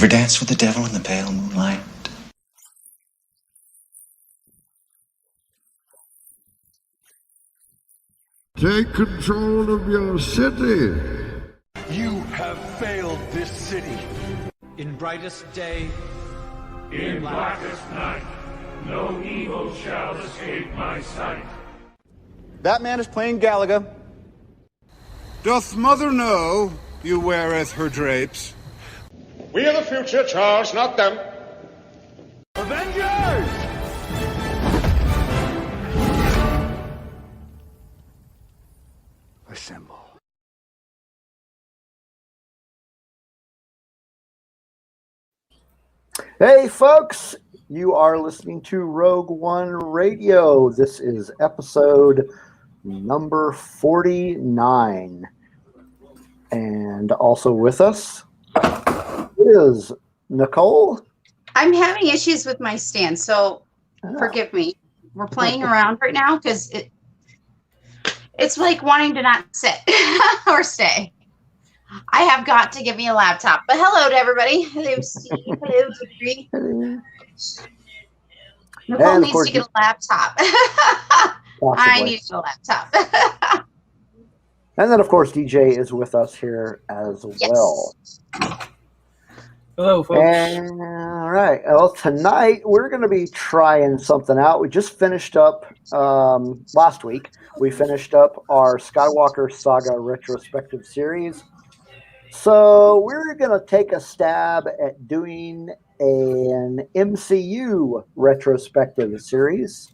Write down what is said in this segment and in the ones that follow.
ever danced with the devil in the pale moonlight? Take control of your city. You have failed this city. In brightest day, in blackest night, no evil shall escape my sight. That man is playing Galaga. Doth mother know you weareth her drapes? We are the future, Charles, not them. Avengers! Assemble. Hey folks, you are listening to Rogue One Radio. This is episode number 49. And also with us is Nicole. I'm having issues with my stand, so forgive me. We're playing around right now because it's like wanting to not sit or stay. I have got to give me a laptop. But hello to everybody. Hello, Steve. Hello, Jeffrey. Nicole needs to get a laptop. I need a laptop. And then, of course, DJ is with us here as well. Hello, folks. All right. Well, tonight we're going to be trying something out. We just finished up last week. We finished up our Skywalker Saga Retrospective series. So we're going to take a stab at doing an MCU Retrospective series.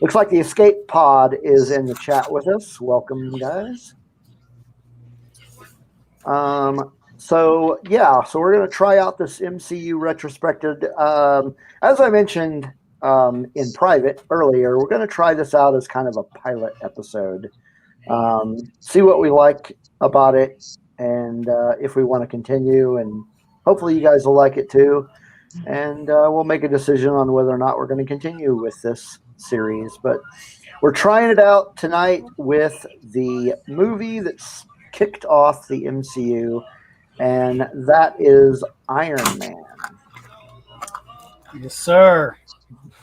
Looks like the Escape Pod is in the chat with us. Welcome, guys. So we're going to try out this MCU Retrospective. As I mentioned in private earlier, we're going to try this out as kind of a pilot episode. See what we like about it, and if we want to continue, and hopefully you guys will like it too. And we'll make a decision on whether or not we're going to continue with this series. But we're trying it out tonight with the movie that's kicked off the MCU, and that is Iron Man. Yes, sir.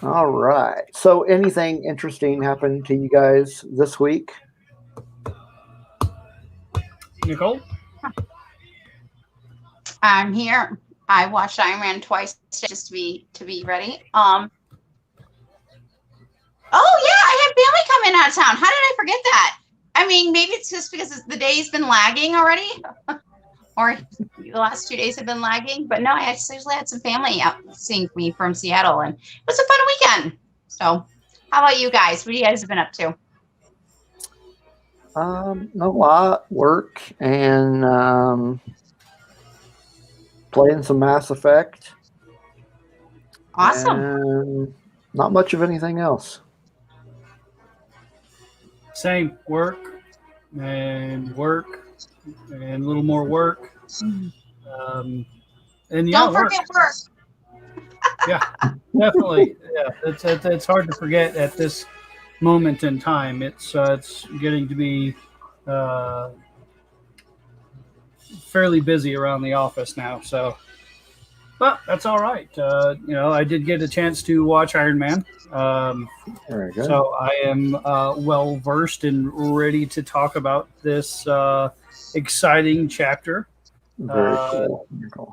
All right. So anything interesting happened to you guys this week? Nicole? I'm here. I watched Iron Man twice just to be ready. Oh yeah, I had family coming out of town. How did I forget that? I mean, maybe it's just because the day's been lagging already, or the last 2 days have been lagging. But no, I seriously had some family out seeing me from Seattle, and it was a fun weekend. So, how about you guys? What you guys have been up to? A lot, work, and playing some Mass Effect. Awesome. And not much of anything else. Same, work and a little more work. And Don't forget work. Yeah, definitely. Yeah, it's hard to forget at this moment in time. It's getting to be fairly busy around the office now. So, but that's all right. I did get a chance to watch Iron Man. Very good. So I am well versed and ready to talk about this exciting chapter. Very cool.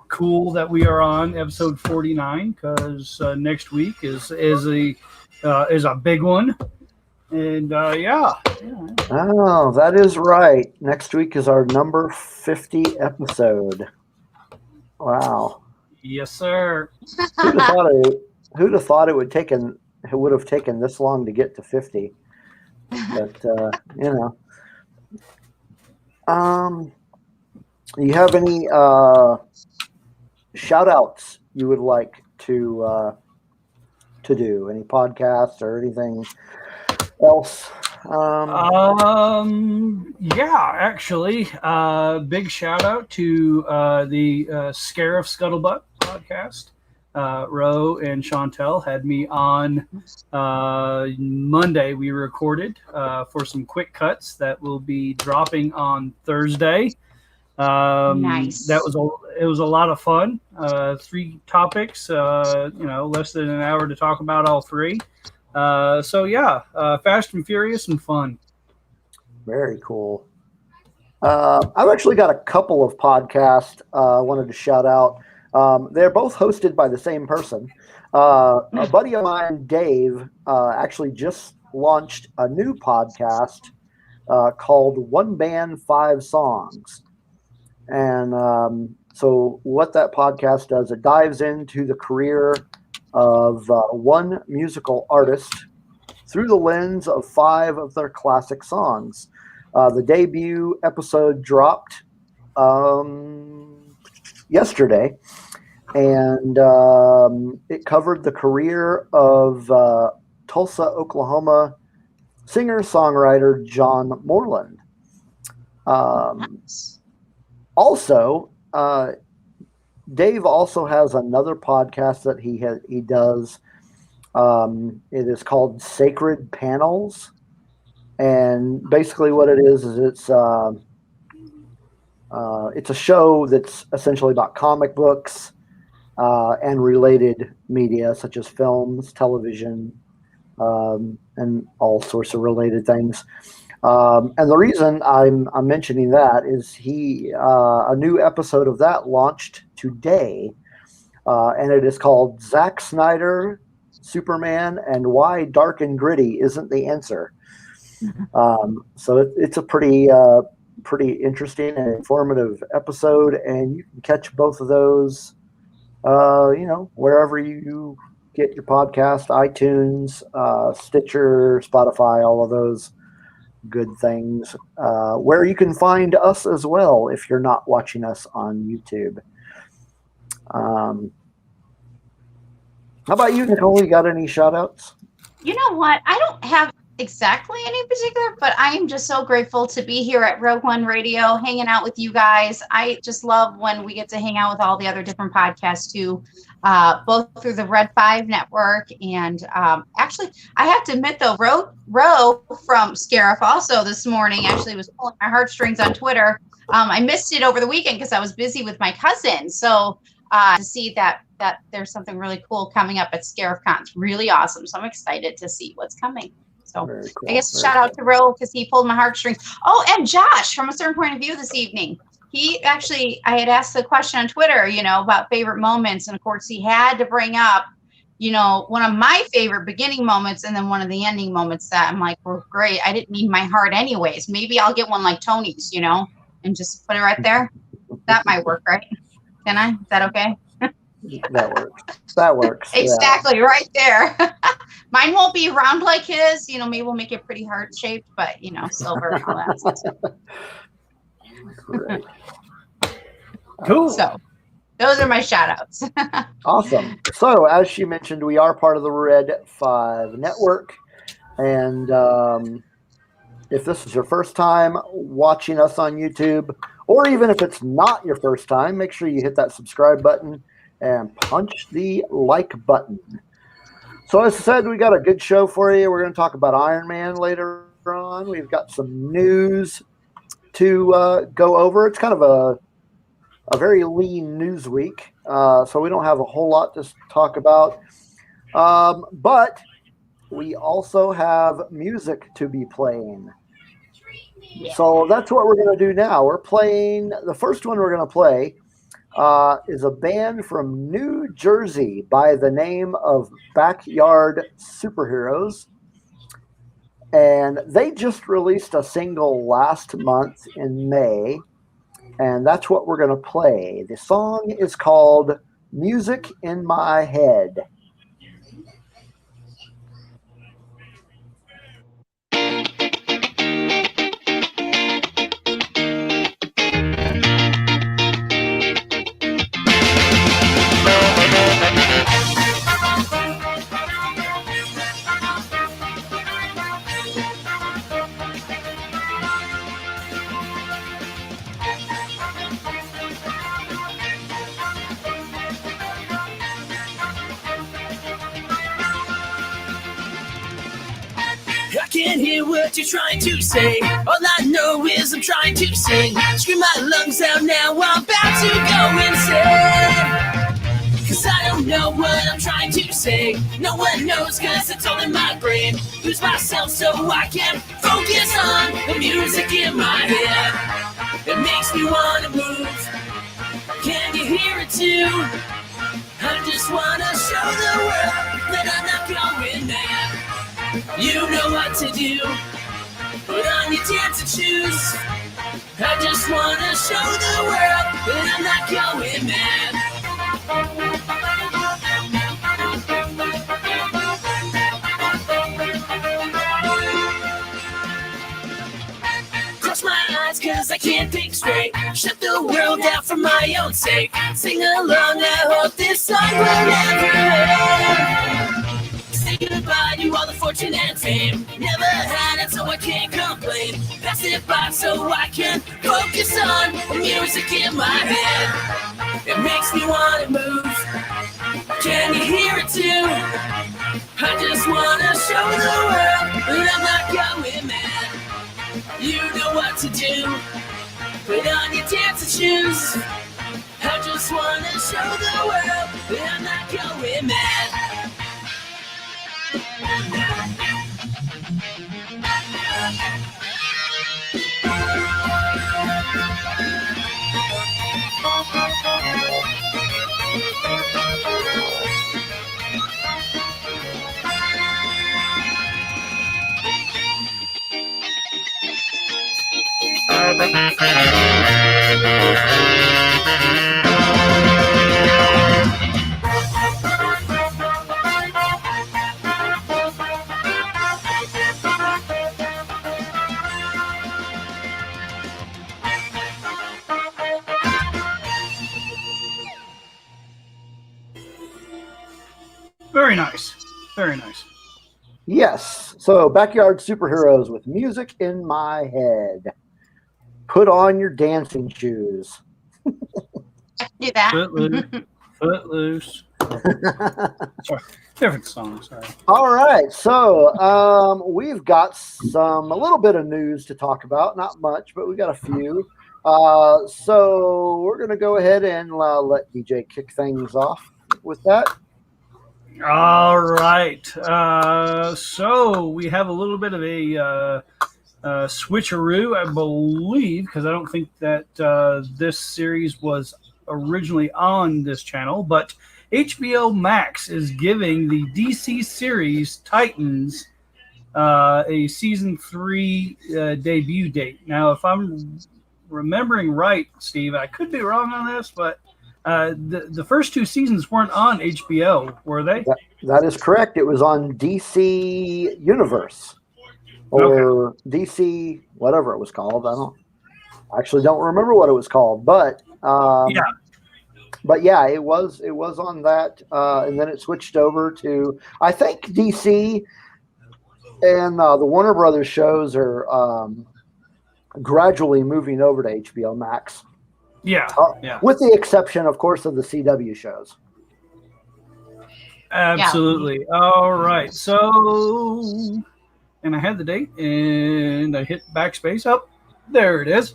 Cool that we are on episode 49 because next week is a big one. And Oh, that is right. Next week is our number 50 episode. Wow. Yes, sir. Who'd have thought it would have taken this long to get to 50? But you have any shout outs you would like to do? Any podcasts or anything else? Actually, big shout out to the Scarif Scuttlebutt podcast. Ro and Chantel had me on Monday. We recorded for some quick cuts that will be dropping on Thursday. Nice. That was it was a lot of fun. 3 topics, less than an hour to talk about all 3. Fast and Furious and fun. Very cool. I've actually got a couple of podcasts I wanted to shout out. They're both hosted by the same person. A buddy of mine, Dave, actually just launched a new podcast called One Band, 5 Songs. And so what that podcast does, it dives into the career of one musical artist through the lens of 5 of their classic songs. The debut episode dropped yesterday, and it covered the career of Tulsa, Oklahoma singer-songwriter John Moreland. Also, Dave also has another podcast that he does. It is called Sacred Panels. And basically what it is it's a show that's essentially about comic books and related media such as films, television, and all sorts of related things. And the reason I'm mentioning that is a new episode of that launched today, and it is called Zack Snyder, Superman, and Why Dark and Gritty Isn't the Answer. So it's a pretty interesting and informative episode, and you can catch both of those, wherever you get your podcast, iTunes, Stitcher, Spotify, all of those good things, where you can find us as well if you're not watching us on YouTube. How about you, Nicole? You got any shout outs? You know what? I don't have exactly any particular, but I am just so grateful to be here at Rogue One Radio, hanging out with you guys. I just love when we get to hang out with all the other different podcasts too, both through the Red 5 network. And actually, I have to admit though, Ro from Scariff also this morning actually was pulling my heartstrings on Twitter. I missed it over the weekend because I was busy with my cousin. So to see that there's something really cool coming up at ScariffCon, it's really awesome. So I'm excited to see what's coming. So cool. I guess shout out to Ro because he pulled my heartstrings. Oh, and Josh from A Certain Point of View this evening. He actually, I had asked the question on Twitter, about favorite moments. And of course, he had to bring up, one of my favorite beginning moments and then one of the ending moments that I'm like, well, great. I didn't need my heart anyways. Maybe I'll get one like Tony's, and just put it right there. That might work, right? Can I? Is that okay? That works. Exactly, yeah. Right there. Mine won't be round like his. Maybe we'll make it pretty heart shaped, but silver and all that stuff. Great. Cool. So those are my shout outs. Awesome. So as she mentioned, we are part of the Red 5 network. And if this is your first time watching us on YouTube, or even if it's not your first time, make sure you hit that subscribe button and punch the like button. So as I said, we got a good show for you. We're going to talk about Iron Man later on. We've got some news to go over. It's kind of a very lean news week, so we don't have a whole lot to talk about. But we also have music to be playing. So that's what we're going to do now. We're playing, the first one we're going to play is a band from New Jersey by the name of Backyard Superheroes. And they just released a single last month in May. And that's what we're going to play. The song is called Music in My Head. can't hear what you're trying to say. All I know is I'm trying to sing. Scream my lungs out now, I'm about to go insane. Cause I don't know what I'm trying to say. No one knows cause it's all in my brain. Lose myself so I can focus on the music in my head. It makes me wanna move. Can you hear it too? I just wanna show the world that I'm not going mad. You know what to do. Put on your dancing shoes. I just wanna show the world that I'm not going mad. Cross my eyes cause I can't think straight. Shut the world out for my own sake. Sing along, I hope this song will never end. Say goodbye to all the fortune and fame. Never had it so I can't complain. Pass it by so I can focus on the music in my head. It makes me wanna move. Can you hear it too? I just wanna show the world that I'm not going mad. You know what to do. Put on your dancing shoes. I just wanna show the world that I'm not going mad. Very nice. Very nice. Yes. So, Backyard Superheroes with music in my head. Put on your dancing shoes. I can do that. Footloose. Sorry. Different song. Sorry. All right. So, we've got a little bit of news to talk about. Not much, but we got a few. So, we're going to go ahead and let DJ kick things off with that. All right. So we have a little bit of a switcheroo, I believe, because I don't think that this series was originally on this channel, but HBO Max is giving the DC series Titans a season 3 debut date. Now, if I'm remembering right, Steve, I could be wrong on this, but the first 2 seasons weren't on HBO, were they? That is correct. It was on DC Universe or DC, whatever it was called. I actually don't remember what it was called, but yeah, it was on that, and then it switched over to, I think, DC, and the Warner Brothers shows are gradually moving over to HBO Max. Yeah. With the exception, of course, of the CW shows. Absolutely. Yeah. All right. So, and I had the date, and I hit backspace. Oh, there it is.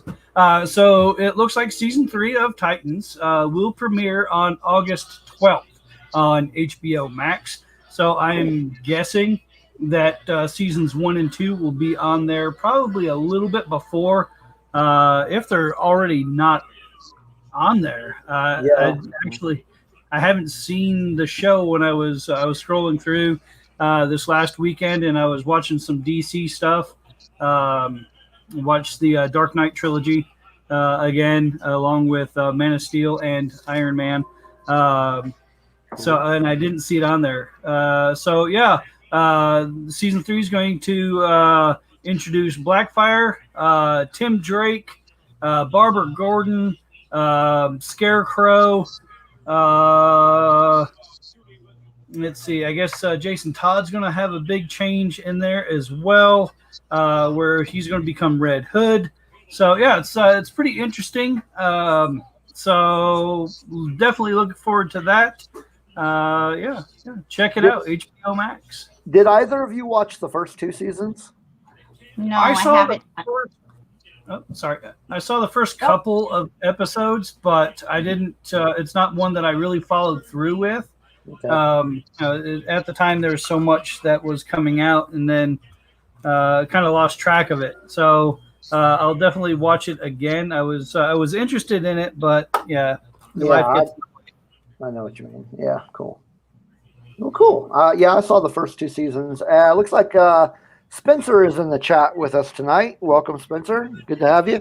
So it looks like season 3 of Titans will premiere on August 12th on HBO Max. So I'm guessing that seasons 1 and 2 will be on there probably a little bit before, if they're already not on there. I haven't seen the show when I was scrolling through this last weekend, and I was watching some DC stuff. Watched the Dark Knight trilogy again, along with Man of Steel and Iron Man. And I didn't see it on there. Season 3 is going to introduce Blackfire, Tim Drake, Barbara Gordon, Scarecrow. Let's see. I guess Jason Todd's going to have a big change in there as well, where he's going to become Red Hood. So yeah, it's pretty interesting. So definitely looking forward to that. Check it out, HBO Max. Did either of you watch the first 2 seasons? No, I I saw haven't. I saw the first couple of episodes, but I didn't. It's not one that I really followed through with. Okay. At the time, there was so much that was coming out, and then kind of lost track of it. So I'll definitely watch it again. I was interested in it, but yeah, I know what you mean. Yeah, cool. Well, cool. Yeah, I saw the first 2 seasons. Looks like Spencer is in the chat with us tonight. Welcome, Spencer. Good to have you.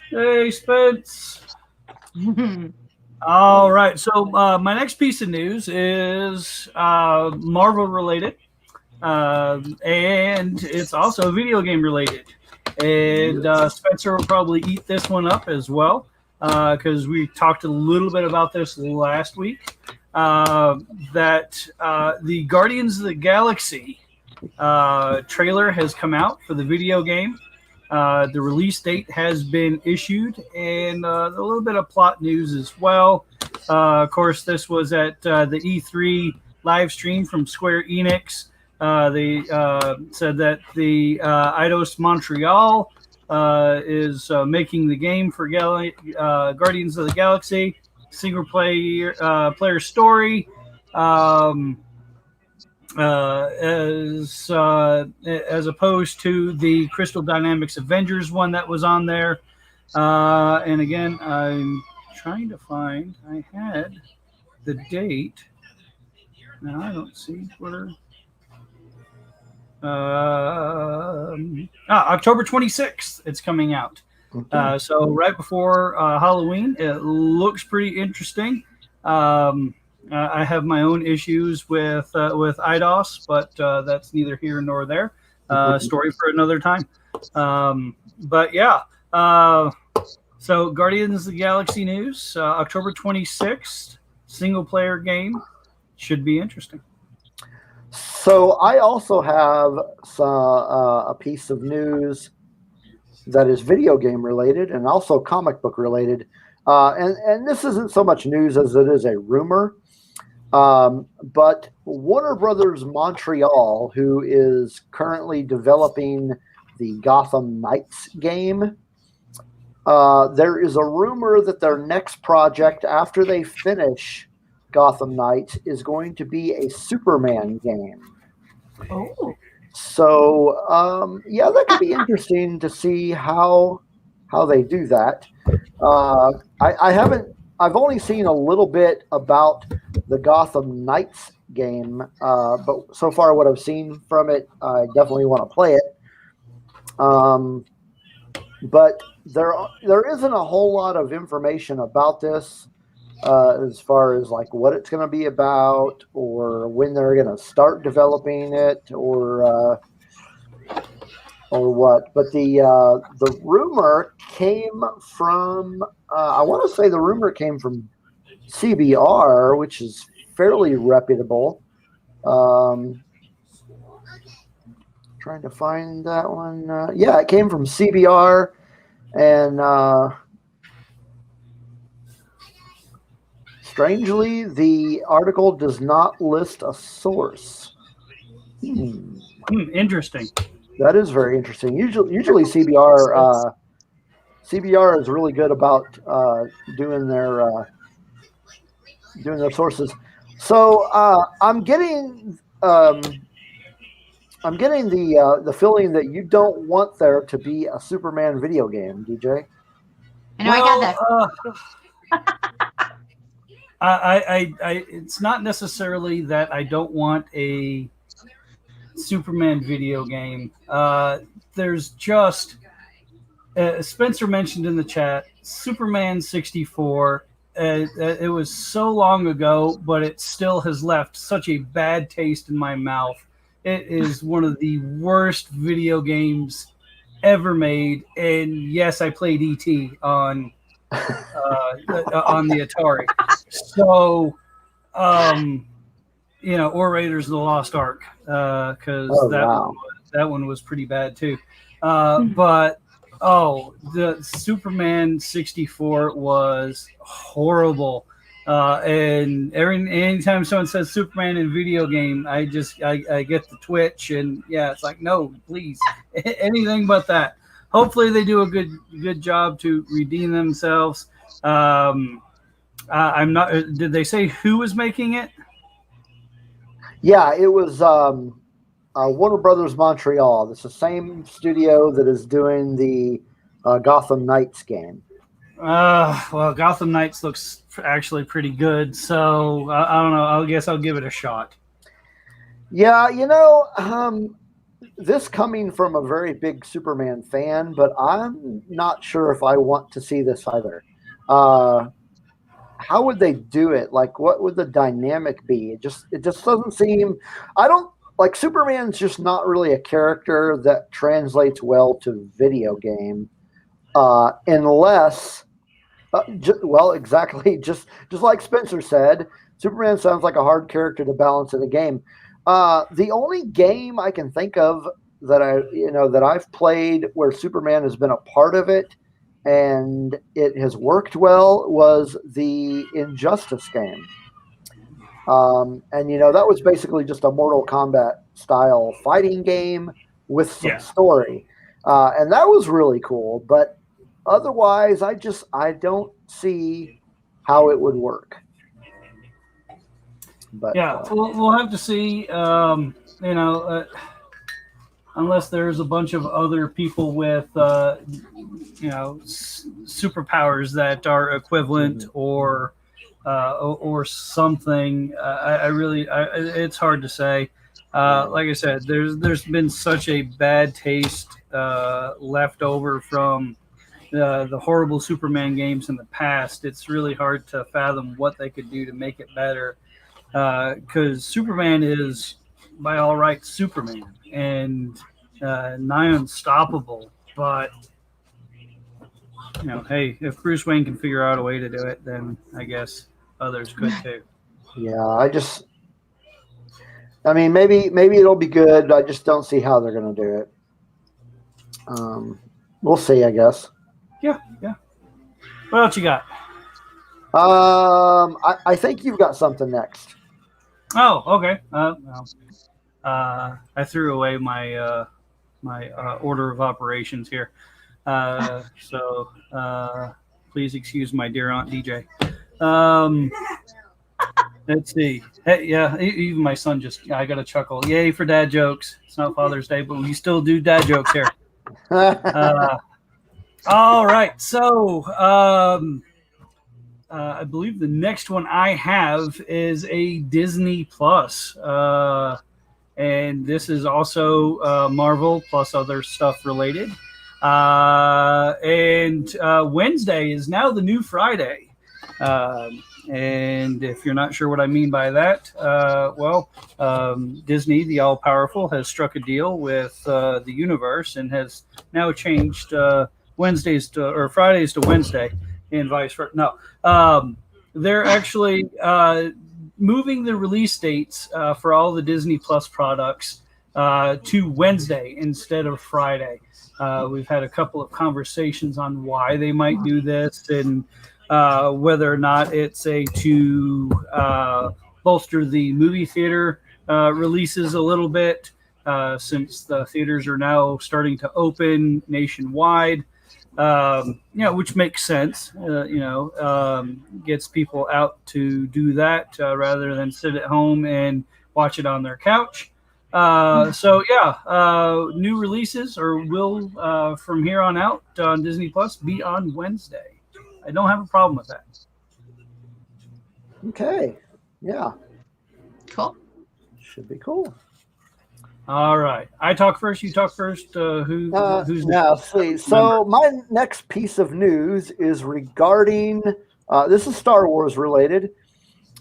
Hey, Spence. All right. So my next piece of news is Marvel related, and it's also video game related. And Spencer will probably eat this one up as well, because we talked a little bit about this last week. That the Guardians of the Galaxy trailer has come out for the video game. The release date has been issued, and a little bit of plot news as well. Of course, this was at the E3 live stream from Square Enix. They said that the Eidos Montreal is making the game for Guardians of the Galaxy, single player story. As opposed to the Crystal Dynamics Avengers one that was on there. And again, I'm trying to find, I had the date. Now I don't see where. October 26th, it's coming out. Okay. So right before Halloween, it looks pretty interesting. I have my own issues with Eidos, but that's neither here nor there. Story for another time. But yeah, so Guardians of the Galaxy news, October 26th, single player game, should be interesting. So I also have a piece of news that is video game related and also comic book related. And this isn't so much news as it is a rumor. But Warner Brothers Montreal, who is currently developing the Gotham Knights game, there is a rumor that their next project after they finish Gotham Knights is going to be a Superman game. Oh. So, yeah, that could be interesting to see how they do that. I've only seen a little bit about the Gotham Knights game, but so far what I've seen from it, I definitely want to play it. But there isn't a whole lot of information about this as far as like what it's going to be about or when they're going to start developing it or what. But the rumor came from I want to say the rumor came from CBR, which is fairly reputable. Trying to find that one. Yeah, it came from CBR, and strangely, the article does not list a source. Interesting. That is very interesting. Usually CBR is really good about doing their sources. So I'm getting the feeling that you don't want there to be a Superman video game, DJ. I know, I got that. It's not necessarily that I don't want a Superman video game. There's just Spencer mentioned in the chat Superman 64. It was so long ago, but it still has left such a bad taste in my mouth. It is one of the worst video games ever made. And yes, I played E.T. on the Atari. So, or Raiders of the Lost Ark, because that one was pretty bad too. But the Superman 64 was horrible. And anytime someone says Superman in video game, I get the twitch, and yeah, it's like, no, please, anything but that. Hopefully they do a good job to redeem themselves. I'm not. Did they say who was making it? Yeah, it was Warner Brothers Montreal. It's the same studio that is doing the Gotham Knights game. Well, Gotham Knights looks actually pretty good, so I don't know. I guess I'll give it a shot. Yeah, this coming from a very big Superman fan, but I'm not sure if I want to see this either. How would they do it? Like, what would the dynamic be? It just doesn't seem. I don't like Superman's just not really a character that translates well to video game, unless. Well, exactly. Just like Spencer said, Superman sounds like a hard character to balance in a game. The only game I can think of that I've played where Superman has been a part of it and it has worked well was the Injustice game. And that was basically just a Mortal Kombat style fighting game with some story, and that was really cool. But otherwise, I don't see how it would work. But yeah, we'll have to see. Unless there's a bunch of other people with superpowers that are equivalent or something. It's hard to say. Like I said, there's been such a bad taste left over from the horrible Superman games in the past. It's really hard to fathom what they could do to make it better, because Superman is, by all rights, Superman and nigh unstoppable. But hey, if Bruce Wayne can figure out a way to do it, then I guess others could too. Yeah, maybe it'll be good. I just don't see how they're going to do it. We'll see, I guess. Yeah. What else you got? I think you've got something next. Oh, okay. I threw away my my order of operations here. So please excuse my dear Aunt DJ. Let's see. Hey, yeah, even my son I got a chuckle. Yay for dad jokes. It's not Father's Day, but we still do dad jokes here. All right. So I believe the next one I have is a Disney Plus. And this is also Marvel plus other stuff related. And Wednesday is now the new Friday. And if you're not sure what I mean by that, Disney, the all-powerful, has struck a deal with the universe and has now changed Fridays to Wednesday, and vice versa. No, they're actually moving the release dates for all the Disney Plus products to Wednesday instead of Friday. We've had a couple of conversations on why they might do this and whether or not it's to bolster the movie theater releases a little bit, since the theaters are now starting to open nationwide. Which makes sense. Gets people out to do that rather than sit at home and watch it on their couch. New releases will from here on out on Disney Plus be on Wednesday. I don't have a problem with that. Okay. Yeah. Cool. Should be cool. All right. I talk first. You talk first. Who's next? Please. So my next piece of news is regarding. This is Star Wars related.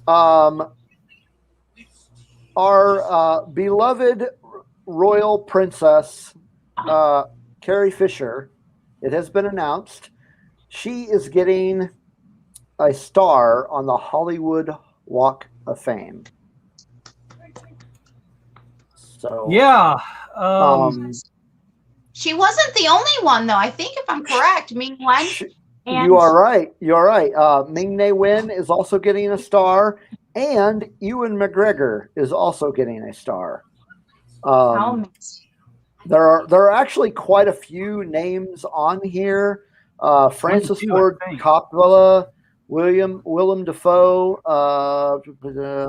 Our beloved royal princess, Carrie Fisher. It has been announced she is getting a star on the Hollywood Walk of Fame. So yeah, she wasn't the only one, though. I think, if I'm correct, Ming Wen You are right. You're right. Ming-Na Wen is also getting a star, and Ewan McGregor is also getting a star. There are actually quite a few names on here. Francis Ford Coppola, Willem Dafoe,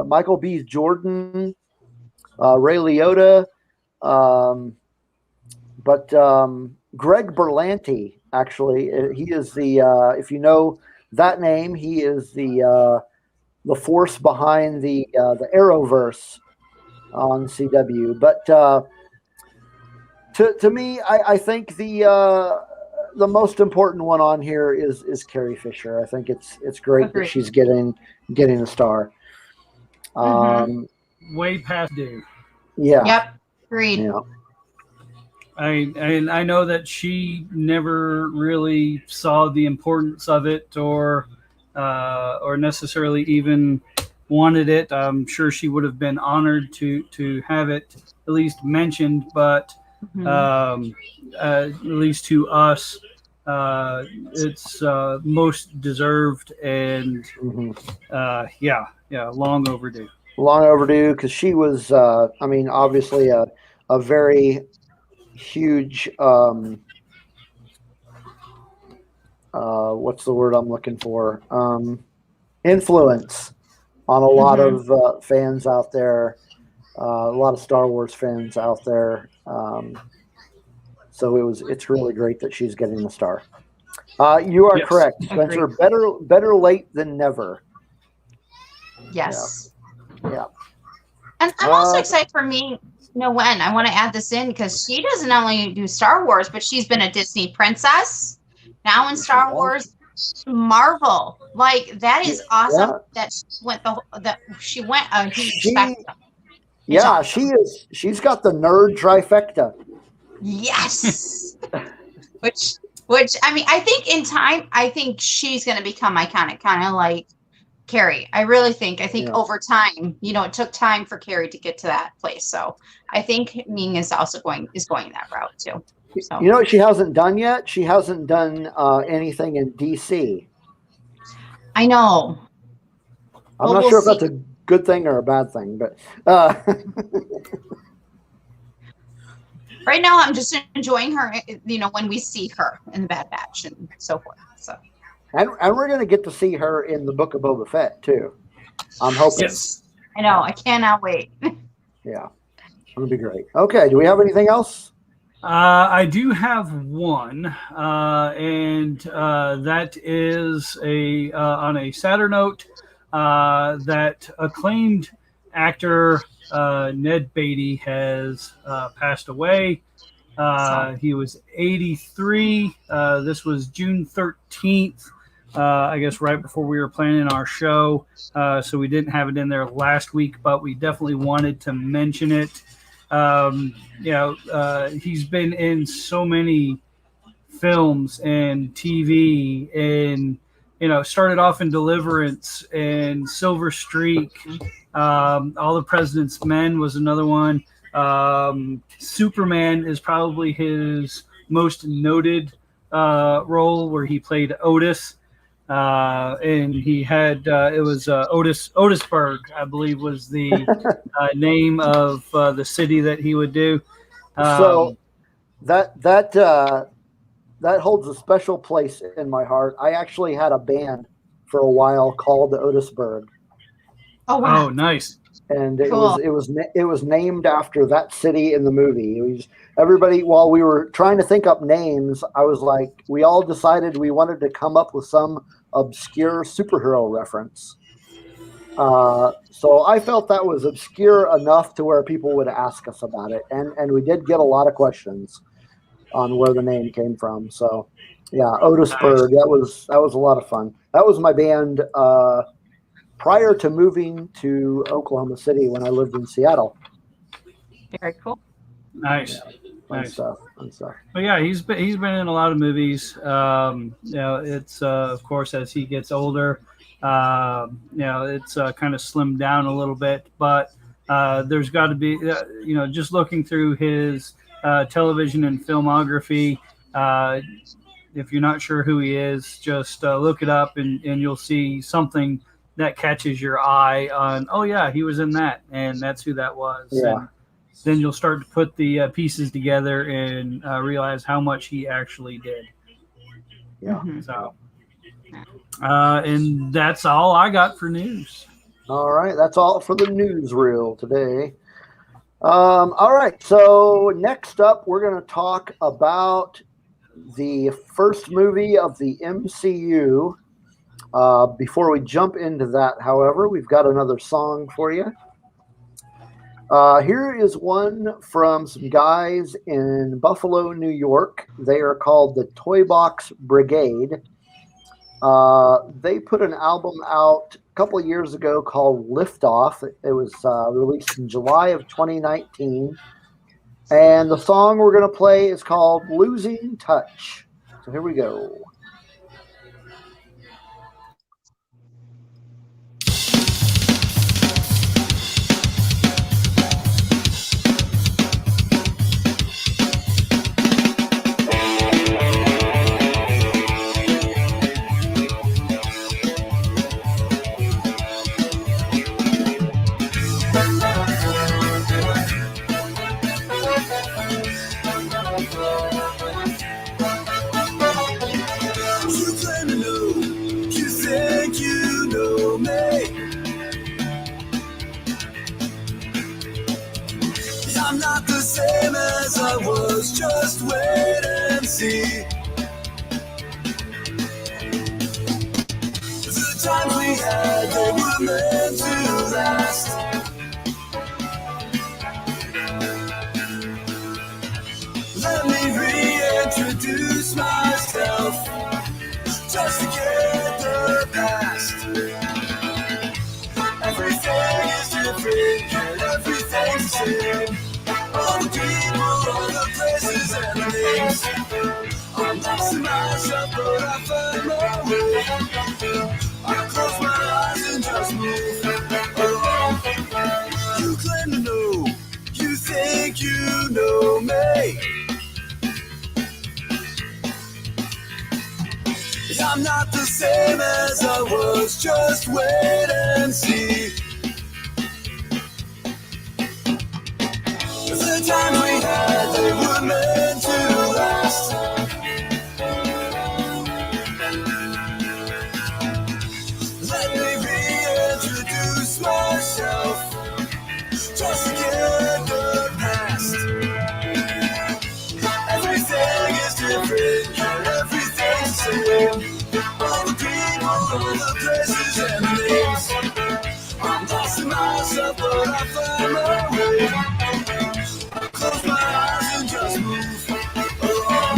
Michael B. Jordan, Ray Liotta, but Greg Berlanti, actually, he is the if you know that name, he is the force behind the Arrowverse on CW. But to me, I think the most important one on here is Carrie Fisher. I think it's great that she's getting a star. Way past due. Yeah. Yep. Agreed. Yeah. I know that she never really saw the importance of it or necessarily even wanted it. I'm sure she would have been honored to have it at least mentioned, but at least to us, it's most deserved and long overdue. Long overdue, because she was, obviously a very huge, what's the word I'm looking for? Influence on a lot of fans out there, a lot of Star Wars fans out there. So it's really great that she's getting the star. You are correct, Spencer. Better late than never. Yes. Yeah. And I'm also excited for Ming-Na Wen. I want to add this in because she doesn't only do Star Wars, but she's been a Disney princess. Now in Star Wars, Marvel. Like, that is awesome. That she went a huge spectrum. Yeah, she's got the nerd trifecta. Yes. which I think in time, I think she's going to become iconic, kind of like Carrie. I really think. Over time, it took time for Carrie to get to that place. So I think Ming is also going that route too. So. You know what she hasn't done yet? She hasn't done anything in DC. I know. I'm not sure if that's a good thing or a bad thing, but right now I'm just enjoying her. When we see her in the Bad Batch and so forth. So. And we're going to get to see her in the Book of Boba Fett too. I'm hoping. Yes. I know. I cannot wait. Yeah, it'll be great. Okay. Do we have anything else? I do have one, and that is on a sadder note, that acclaimed actor Ned Beatty has passed away. He was 83. This was June 13th. I guess right before we were planning our show, so we didn't have it in there last week, but we definitely wanted to mention it. He's been in so many films and TV, and started off in Deliverance and Silver Streak. All the President's Men was another one. Superman is probably his most noted role, where he played Otis. And he had it was Otisburg, I believe, was the name of the city that he would do. So that holds a special place in my heart. I actually had a band for a while called Otisburg. Oh wow! Oh, nice. And it was named after that city in the movie. It was everybody, while we were trying to think up names, I was like, we all decided we wanted to come up with some obscure superhero reference. So I felt that was obscure enough to where people would ask us about it, and we did get a lot of questions on where the name came from. So yeah, Otisburg. That was a lot of fun. That was my band prior to moving to Oklahoma City when I lived in Seattle. Very cool. Nice. Yeah, fun stuff. But yeah, he's been in a lot of movies. It's of course, as he gets older, it's kind of slimmed down a little bit. But there's got to be, just looking through his television and filmography, If you're not sure who he is, just look it up, and you'll see something that catches your eye on, oh, yeah, he was in that, and that's who that was. Yeah. And then you'll start to put the pieces together and realize how much he actually did. Yeah. So, and that's all I got for news. All right, that's all for the newsreel today. All right, so next up, we're going to talk about the first movie of the MCU. Before we jump into that, however, we've got another song for you. Here is one from some guys in Buffalo, New York. They are called the Toy Box Brigade. They put an album out a couple of years ago called Liftoff. It was released in July of 2019. And the song we're going to play is called Losing Touch. So here we go. Just wait and see. The times we had, they were meant to last. Let me reintroduce myself, just to get the past. Everything is different, and everything's the same. All the people, all the places and the names. I'm lost in myself, but I find my way. I close my eyes and just move along. You claim to know, you think you know me. I'm not the same as I was, just wait and see. The times we had, they were meant to last. Let me reintroduce myself, just to get the past. Everything is different, and everything's the same. All the people, all the places and the names. I'm lost in myself, but I find my way. Close my eyes and just move along.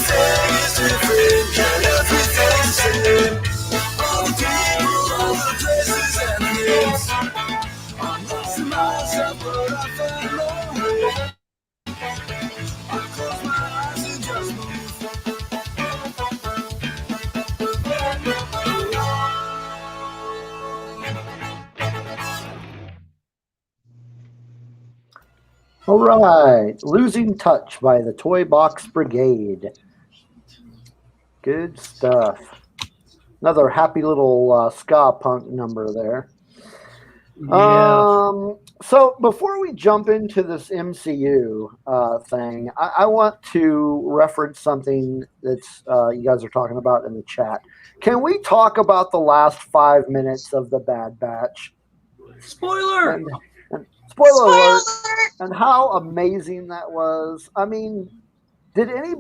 Everything is different, and everything's the same. All the people, all the places and the names. I'm lost in myself, but I find my way. I close my eyes and just move. All right, Losing Touch by the Toy Box Brigade. Good stuff. Another happy little ska punk number there. Yeah. So before we jump into this MCU thing, I want to reference something that's you guys are talking about in the chat. Can we talk about the last 5 minutes of the Bad Batch? Spoiler! And spoiler alert! And how amazing that was. I mean, did any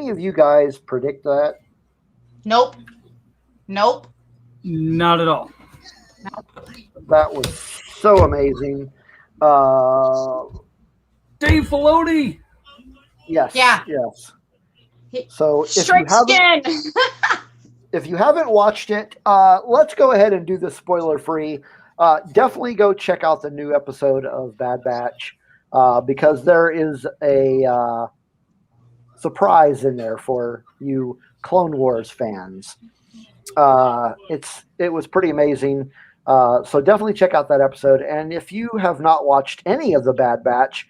of you guys predict that? Nope. Not at all. That was so amazing. Dave Filoni. Yes. Yeah. Yes. So Straight skin. if you haven't watched it, let's go ahead and do this spoiler free. Definitely go check out the new episode of Bad Batch because there is a surprise in there for you Clone Wars fans. It was pretty amazing. So definitely check out that episode. And if you have not watched any of the Bad Batch,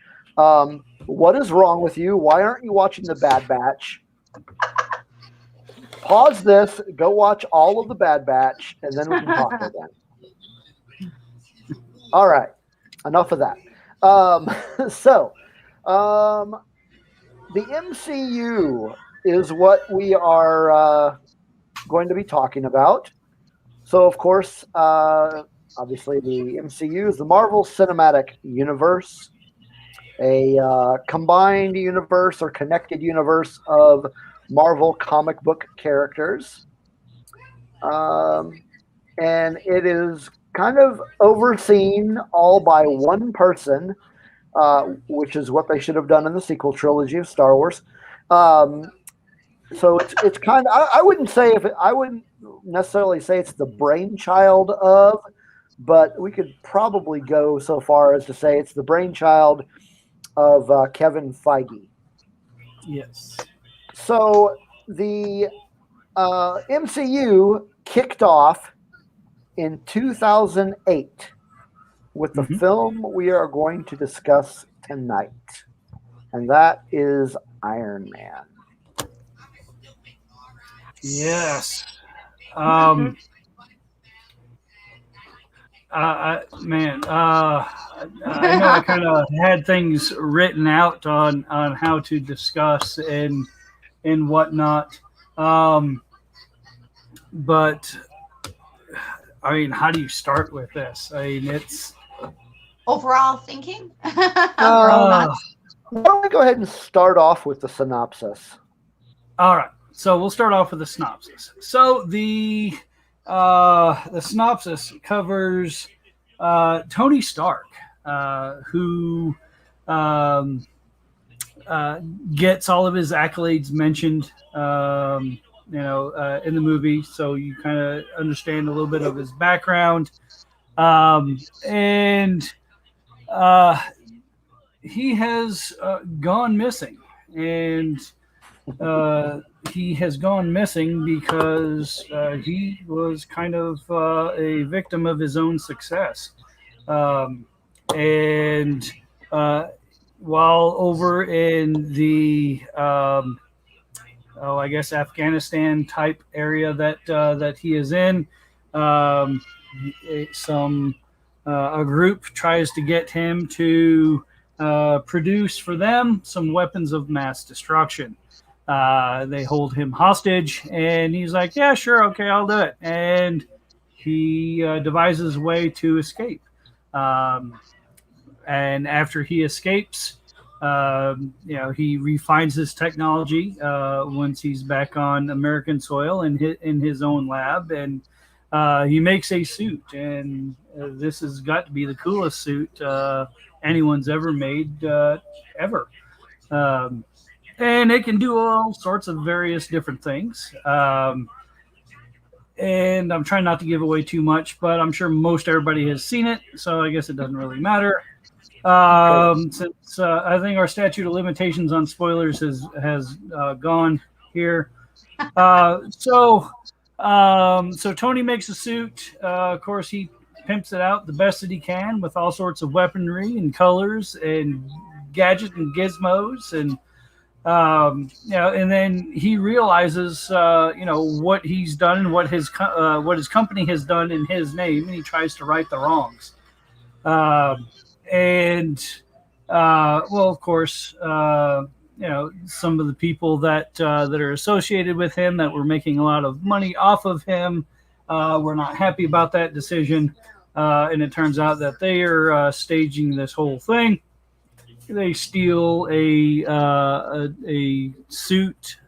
what is wrong with you? Why aren't you watching the Bad Batch? Pause this, go watch all of the Bad Batch, and then we can talk again. All right, enough of that. The MCU is what we are going to be talking about. So, of course, obviously the MCU is the Marvel Cinematic Universe, a combined universe or connected universe of Marvel comic book characters. And it is kind of overseen all by one person, which is what they should have done in the sequel trilogy of Star Wars. So it's kind of, I wouldn't necessarily say it's the brainchild of, but we could probably go so far as to say it's the brainchild of Kevin Feige. Yes. So the MCU kicked off in 2008 with the film we are going to discuss tonight, and that is Iron Man. Yes. I know I kind of had things written out on how to discuss and whatnot. But I mean, how do you start with this? I mean, it's Overall thinking. Why don't we go ahead and start off with the synopsis? All right. So we'll start off with the synopsis. So the synopsis covers Tony Stark, who gets all of his accolades mentioned, in the movie. So you kind of understand a little bit of his background, and he has gone missing, and he has gone missing because he was kind of a victim of his own success. And while over in the, I guess Afghanistan type area that he is in, a group tries to get him to produce for them some weapons of mass destruction. They hold him hostage, and he's like, yeah, sure, okay, I'll do it. And he devises a way to escape. And after he escapes, he refines his technology once he's back on American soil and in his own lab, and he makes a suit. And this has got to be the coolest suit anyone's ever made, ever. And it can do all sorts of various different things. And I'm trying not to give away too much, but I'm sure most everybody has seen it, so I guess it doesn't really matter. Since I think our statute of limitations on spoilers has gone here. So Tony makes a suit. Of course, he pimps it out the best that he can with all sorts of weaponry and colors and gadgets and gizmos, and and then he realizes what he's done and what his company has done in his name, and he tries to right the wrongs. Of course, some of the people that are associated with him that were making a lot of money off of him were not happy about that decision, and it turns out that they are staging this whole thing. They steal a suit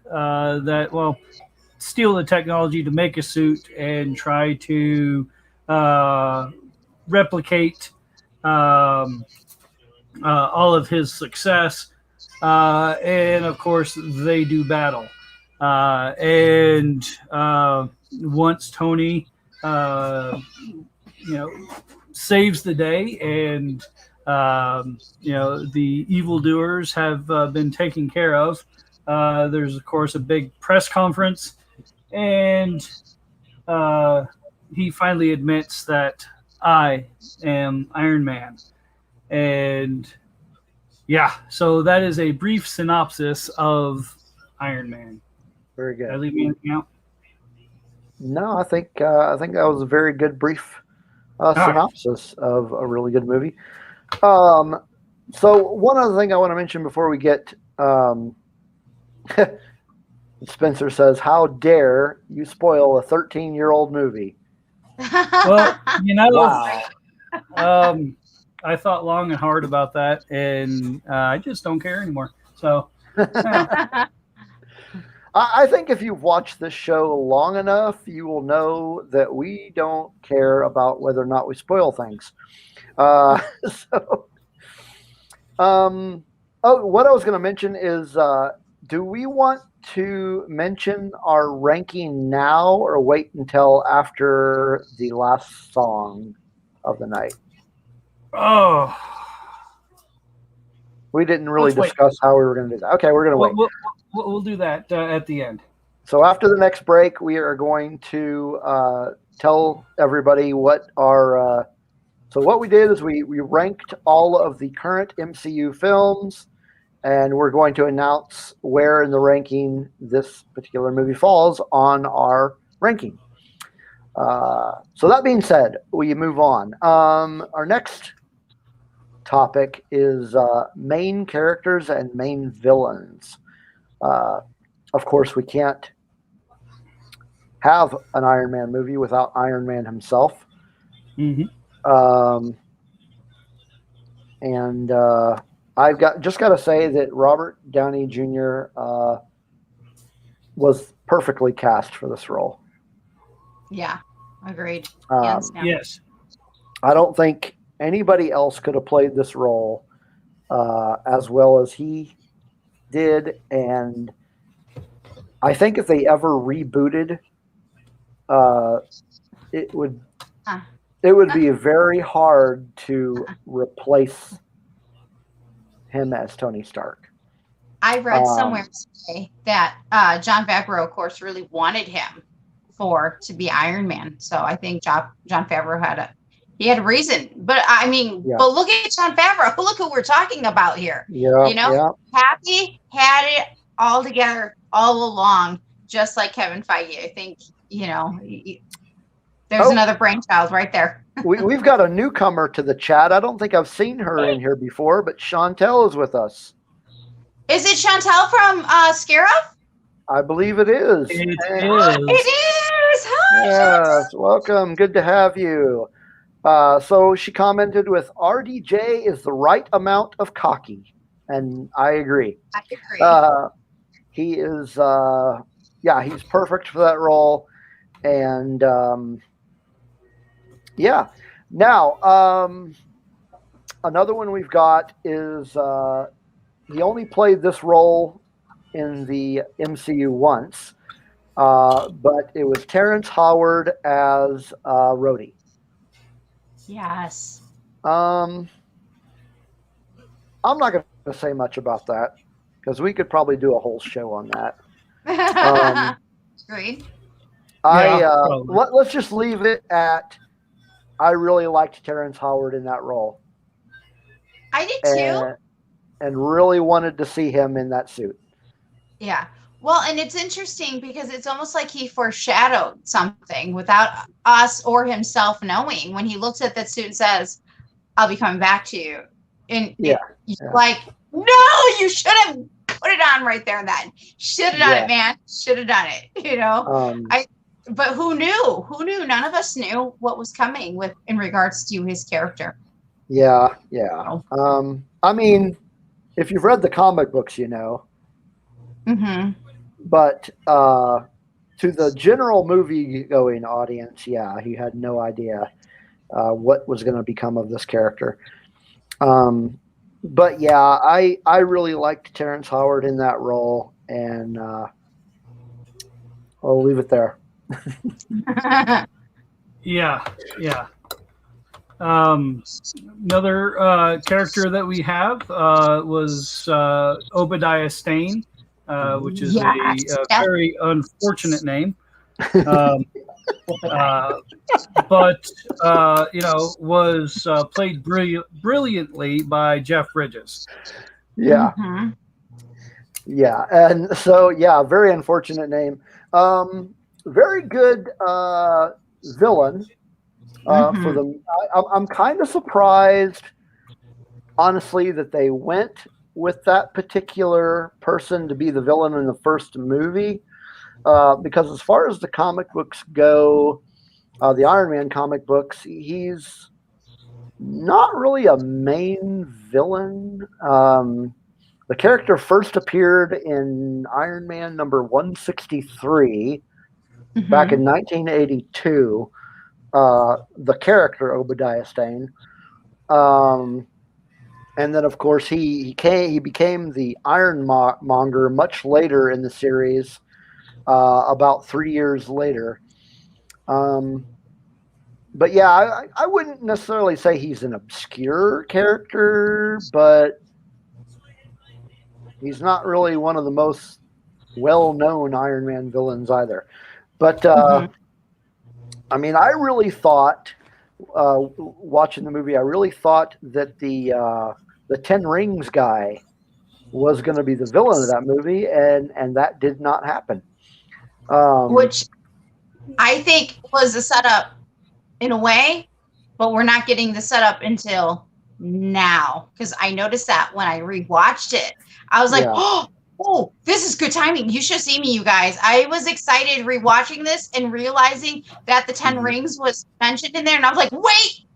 steal the technology to make a suit and try to replicate all of his success, and of course they do battle. And once Tony, saves the day, and the evildoers have been taken care of, there's of course a big press conference, and he finally admits that I am Iron Man. And yeah, so that is a brief synopsis of Iron Man. Very good. Did I leave anything out? No, I think that was a very good brief synopsis of a really good movie. So one other thing I want to mention before we get Spencer says, "How dare you spoil a 13-year-old movie?" Well, Wow. I thought long and hard about that, and I just don't care anymore. So, yeah. I think if you've watched this show long enough, you will know that we don't care about whether or not we spoil things. What I was going to mention is, do we want to mention our ranking now or wait until after the last song of the night? Oh, we didn't really Let's discuss how we were going to do that. Okay, we're going to wait. We'll do that at the end. So after the next break, we are going to tell everybody what our. So what we did is we ranked all of the current MCU films, and we're going to announce where in the ranking this particular movie falls on our ranking. So that being said, we move on. Our next topic is main characters and main villains. Of course, we can't have an Iron Man movie without Iron Man himself. Mm-hmm. And I've got to say that Robert Downey Jr. Was perfectly cast for this role. Yeah, agreed. Yes. I don't think anybody else could have played this role as well as he did, and I think if they ever rebooted, it would be very hard to replace him as Tony Stark. I read somewhere today that Jon Favreau, of course, really wanted him to be Iron Man. So I think Jon Favreau had a reason. But I mean, but look at Jon Favreau. Look who we're talking about here. Yeah, Happy had it all together all along, just like Kevin Feige. I think there's another brainchild right there. We've got a newcomer to the chat. I don't think I've seen her in here before, but Chantel is with us. Is it Chantel from Scarab? I believe it is. It is. Hi, yes, welcome. Good to have you. So she commented with, RDJ is the right amount of cocky. And I agree. He is, he's perfect for that role. And, Now, another one we've got is he only played this role in the MCU once, but it was Terrence Howard as Rhodey. Yes. I'm not going to say much about that because we could probably do a whole show on that. Agreed. Let's just leave it at I really liked Terrence Howard in that role. I did too. And really wanted to see him in that suit. Yeah. Well, and it's interesting because it's almost like he foreshadowed something without us or himself knowing when he looks at that suit and says, I'll be coming back to you. And like, no, you should have put it on right there and then. Should have done it, man. Should have done it. But who knew? Who knew? None of us knew what was coming in regards to his character. Yeah. I mean, if you've read the comic books, you know. Mm-hmm. But to the general movie-going audience, he had no idea. what was going to become of this character. But yeah, I really liked Terrence Howard in that role, and I'll leave it there. Yeah. Another character that we have was Obadiah Stane, which is a very unfortunate name. But was played brilliantly by Jeff Bridges. Yeah. Mm-hmm. Yeah, and so very unfortunate name. Very good villain for them. I'm kind of surprised, honestly, that they went with that particular person to be the villain in the first movie. Because as far as the comic books go, the Iron Man comic books, he's not really a main villain. The character first appeared in Iron Man number 163 back in 1982. The character Obadiah Stane. And then, of course, he became the Ironmonger much later in the series, about 3 years later. But yeah, I wouldn't necessarily say he's an obscure character, but he's not really one of the most well-known Iron Man villains either. But I mean, I really thought, watching the movie, I really thought that the Ten Rings guy was going to be the villain of that movie, and that did not happen. Which I think was a setup in a way, but we're not getting the setup until now, because I noticed that when I rewatched it. I was like, oh, this is good timing. You should see me, you guys. I was excited rewatching this and realizing that the Ten Rings was mentioned in there, and I was like, wait,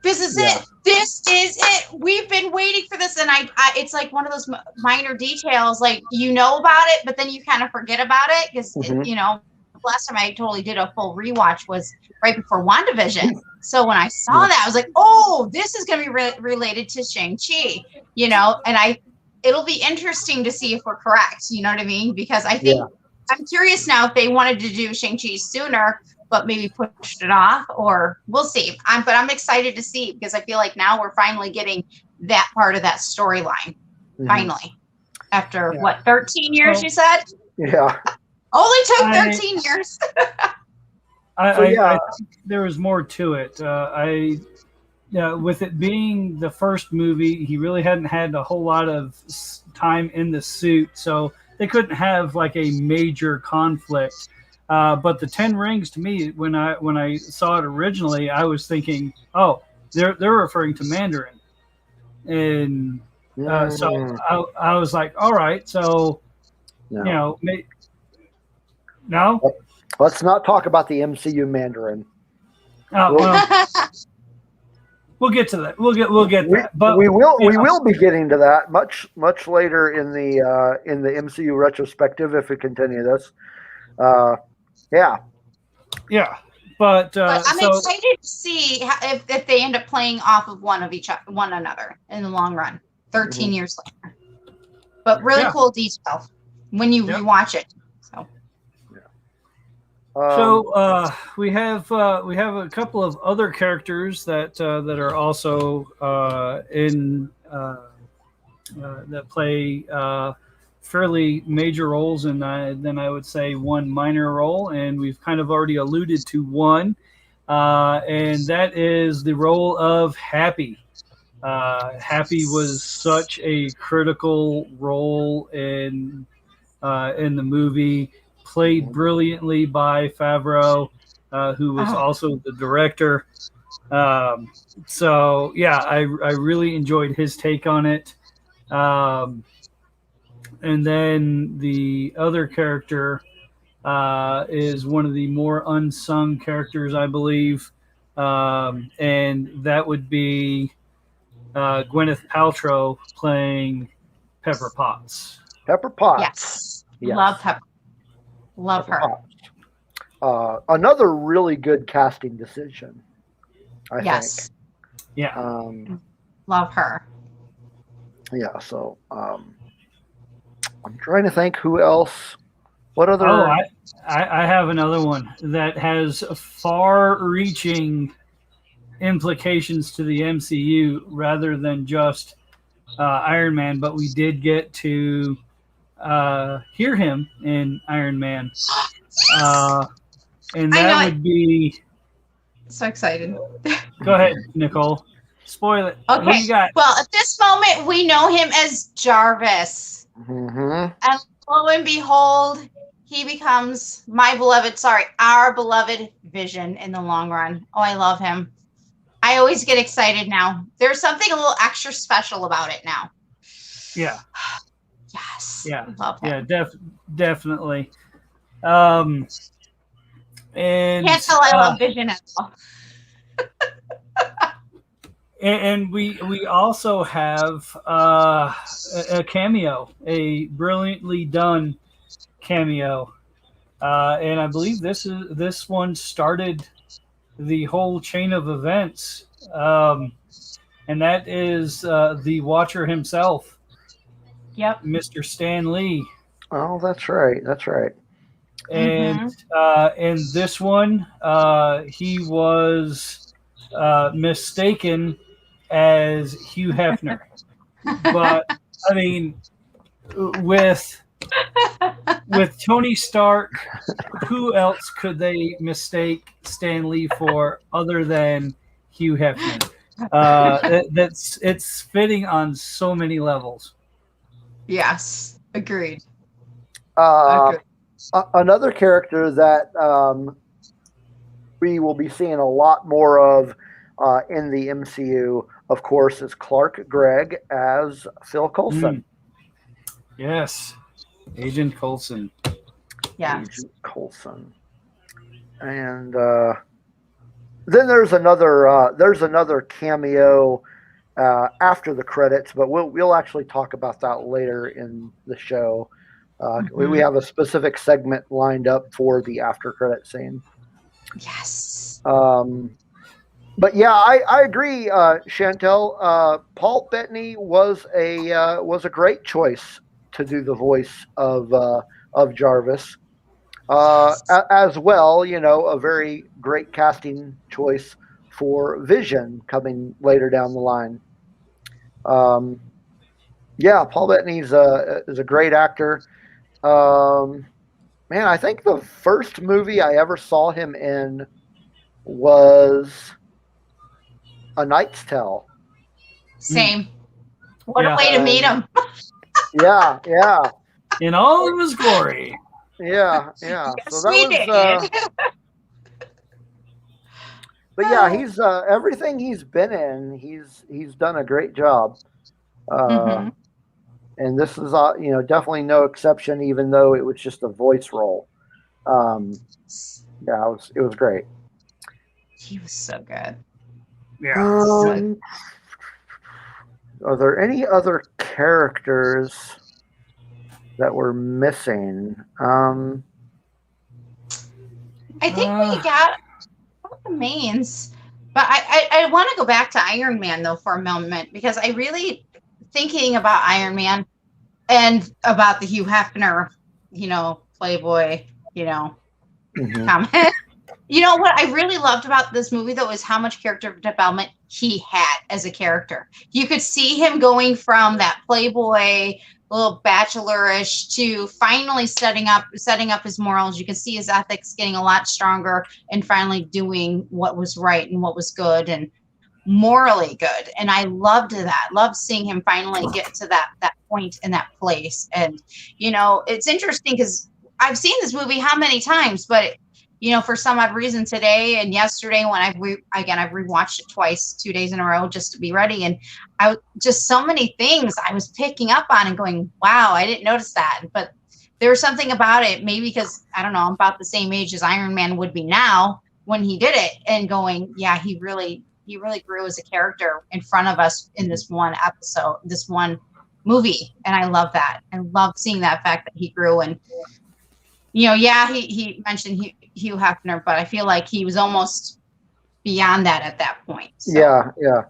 this is it. This is it. We've been waiting for this, and I it's like one of those minor details, like you know about it, but then you kind of forget about it because last time I totally did a full rewatch was right before WandaVision. So when I saw that, I was like, oh, this is going to be related to Shang-Chi, and it'll be interesting to see if we're correct. You know what I mean? Because I think I'm curious now if they wanted to do Shang-Chi sooner, but maybe pushed it off, or we'll see. But I'm excited to see, because I feel like now we're finally getting that part of that storyline. Finally, after 13 years, you said? Yeah. Only took 13 years. I think there was more to it. With it being the first movie, he really hadn't had a whole lot of time in the suit, so they couldn't have like a major conflict. But the Ten Rings, to me, when I saw it originally, I was thinking, oh, they're referring to Mandarin, and so I was like, all right, so no. Let's not talk about the MCU Mandarin. We'll get to that. We'll get that. But we will be getting to that much later in the MCU retrospective if we continue this. Yeah. But I'm excited to see if they end up playing off of one another in the long run. 13 years later, but really cool detail when you rewatch it. So we have a couple of other characters that are also in that play fairly major roles, and then I would say one minor role, and we've kind of already alluded to one, and that is the role of Happy. Happy was such a critical role in the movie. Played brilliantly by Favreau, who was also the director. So yeah, I really enjoyed his take on it. And then the other character is one of the more unsung characters, I believe, and that would be Gwyneth Paltrow playing Pepper Potts. Pepper Potts. Yes. Love Pepper. Love her. Another really good casting decision. I Yes. think. Yeah. Love her. Yeah. So I'm trying to think who else. What other? Oh, I have another one that has far-reaching implications to the MCU rather than just Iron Man, but we did get to hear him in Iron Man, and I know that it. would be. So excited. Go ahead, Nicole. Spoil it. Who Okay. you got? Well, at this moment, we know him as Jarvis. Mm-hmm. And lo and behold, he becomes our beloved Vision in the long run. Oh, I love him. I always get excited now. There's something a little extra special about it now. Yeah. Yes. Yeah. Love him. Yeah. Definitely. And Can't tell I love Vision at all. And we also have a cameo, a brilliantly done cameo, and I believe this one started the whole chain of events, and that is the Watcher himself. Yep, Mr. Stan Lee. Oh, that's right. That's right. And in this one, he was mistaken as Hugh Hefner. But I mean, with Tony Stark, who else could they mistake Stan Lee for other than Hugh Hefner? It's fitting on so many levels. Yes, agreed. Another character that we will be seeing a lot more of in the MCU, of course, is Clark Gregg as Phil Coulson. Yes, Agent Coulson. Yeah, Agent Coulson. And then there's another cameo after the credits, but we'll actually talk about that later in the show. We have a specific segment lined up for the after credit scene. Yes. But yeah, I agree, Chantel. Paul Bettany was a great choice to do the voice of Jarvis. As well, a very great casting choice for Vision coming later down the line. Yeah, Paul Bettany is a great actor. Man, I think the first movie I ever saw him in was A Knight's Tale. Same. What a way to meet him. Yeah. In all of his glory. Yeah. Yes, So we that did. But yeah, he's everything he's been in, he's done a great job. And this is definitely no exception, even though it was just a voice role. Yeah, it was great. He was so good. Yeah. Are there any other characters that we're missing? I think we got the mains, but I want to go back to Iron Man though for a moment, because I really thinking about Iron Man and about the Hugh Hefner, Playboy, comment. You know what I really loved about this movie though is how much character development he had as a character. You could see him going from that Playboy, little bachelorish, to finally setting up his morals. You can see his ethics getting a lot stronger and finally doing what was right and what was good and morally good. And I loved that. Loved seeing him finally get to that point in that place. And it's interesting because I've seen this movie how many times, but for some odd reason today and yesterday when I've rewatched it twice, 2 days in a row just to be ready. And I just so many things I was picking up on and going, wow, I didn't notice that. But there was something about it, maybe because, I don't know, I'm about the same age as Iron Man would be now when he did it, and going, yeah, he really grew as a character in front of us in this one episode, this one movie. And I love that. I love seeing that fact that he grew. And, he mentioned Hugh Hefner, but I feel like he was almost, beyond that at that point. So. Yeah.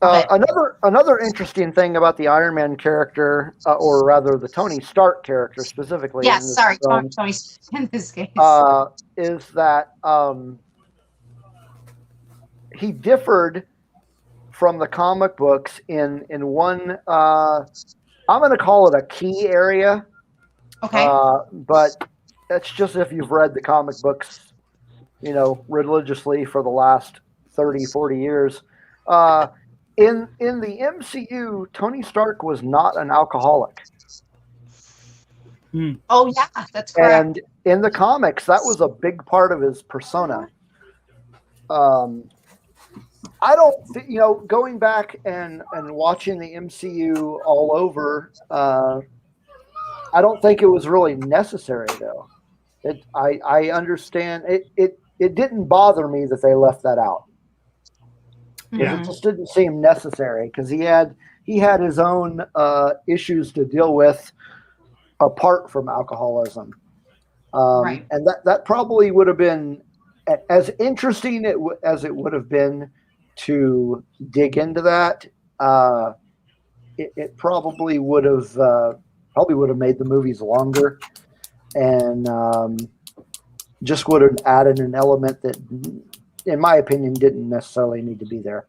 Another interesting thing about the Iron Man character, or rather the Tony Stark character specifically, Yes, in this sorry, film, Tony in this case, is that he differed from the comic books in one. I'm going to call it a key area. Okay. But that's just if you've read the comic books, religiously for the last 30, 40 years. In the MCU, Tony Stark was not an alcoholic. Oh yeah, that's correct. And in the comics, that was a big part of his persona. I don't, going back and watching the MCU all over, I don't think it was really necessary though. I understand it didn't bother me that they left that out. It just didn't seem necessary because he had his own issues to deal with apart from alcoholism. Right. And that probably would have been as interesting as it would have been to dig into that. It probably would have made the movies longer, and just would have added an element that, in my opinion, didn't necessarily need to be there.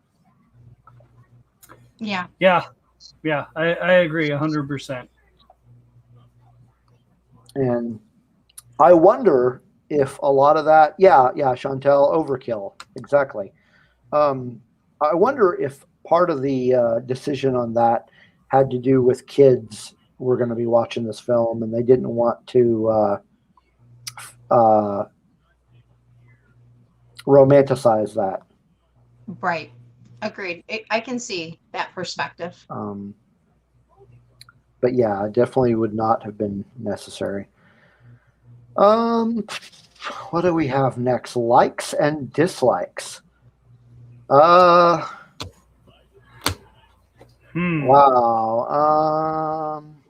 Yeah. I agree 100%. And I wonder if a lot of that, Chantel, overkill, exactly. I wonder if part of the decision on that had to do with kids were going to be watching this film, and they didn't want to romanticize that. Right. Agreed. I can see that perspective. But yeah, it definitely would not have been necessary. What do we have next? Likes and dislikes. Wow.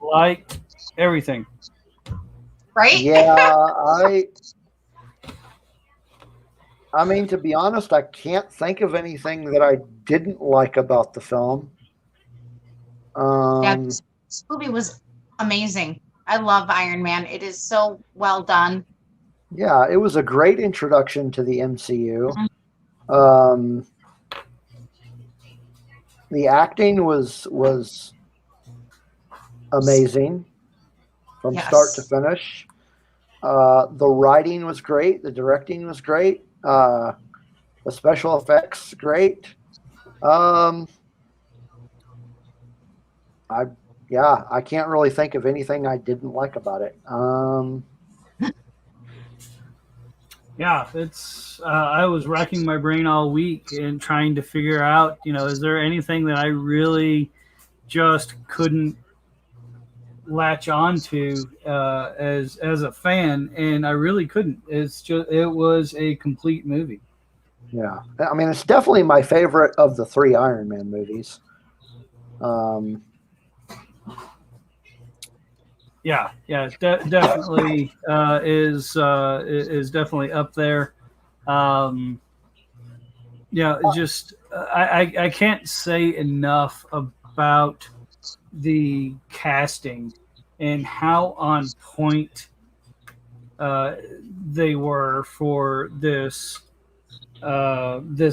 Like everything. Right? Yeah, I mean, to be honest, I can't think of anything that I didn't like about the film. This movie was amazing. I love Iron Man. It is so well done. Yeah, it was a great introduction to the MCU. The acting was amazing from start to finish. The writing was great. The directing was great. The special effects great. I can't really think of anything I didn't like about it. It's I was racking my brain all week and trying to figure out, is there anything that I really just couldn't latch on to as a fan, and I really couldn't. It was a complete movie. Yeah, I mean, it's definitely my favorite of the 3 Iron Man movies. Definitely is definitely up there. I can't say enough about the casting and how on point they were for this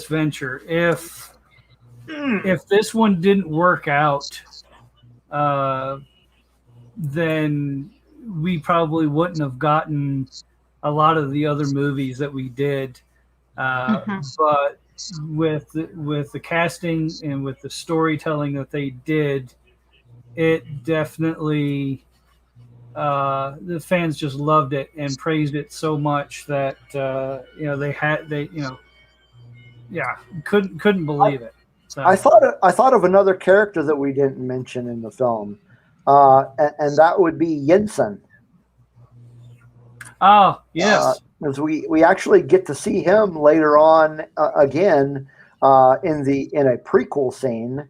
venture. If this one didn't work out, then we probably wouldn't have gotten a lot of the other movies that we did. But with the casting and with the storytelling that they did, it definitely the fans just loved it and praised it so much that couldn't believe it. So. I thought of another character that we didn't mention in the film, and that would be Yinsen. Oh yes, because we actually get to see him later on again in a prequel scene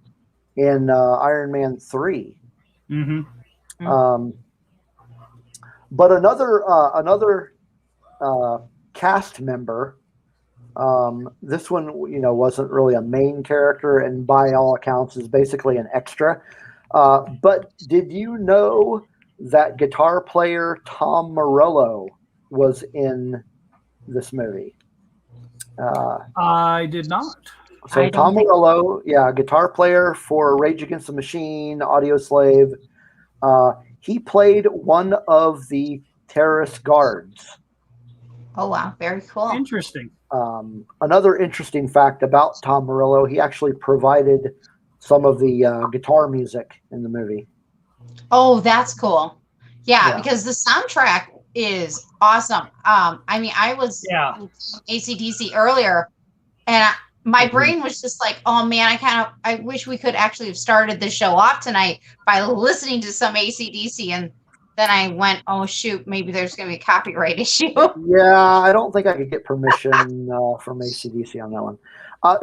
in Iron Man 3. But another cast member This one, wasn't really a main character, and by all accounts is basically an extra. But did you know that guitar player Tom Morello was in this movie? I did not. So Tom Morello, guitar player for Rage Against the Machine, Audioslave. He played one of the terrorist guards. Oh, wow. Very cool. Interesting. Another interesting fact about Tom Morello, he actually provided some of the guitar music in the movie. Oh, that's cool. Yeah, because the soundtrack is awesome. I was AC/DC earlier, and my brain was just like, oh man, I wish we could actually have started the show off tonight by listening to some AC/DC, and then I went, oh shoot, maybe there's going to be a copyright issue. Yeah, I don't think I could get permission from AC/DC on that one.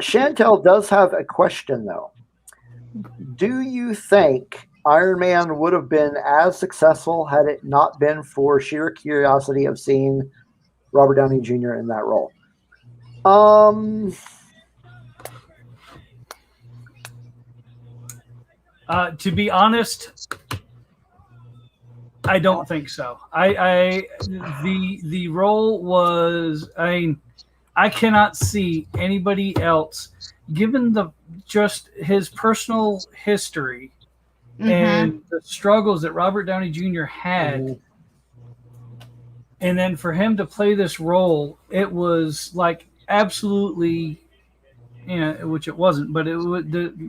Chantel does have a question though. Do you think Iron Man would have been as successful had it not been for sheer curiosity of seeing Robert Downey Jr. in that role? To be honest, I don't think so. The role was, I cannot see anybody else, given just his personal history and the struggles that Robert Downey Jr. had, and then for him to play this role, it was like absolutely, which it wasn't, but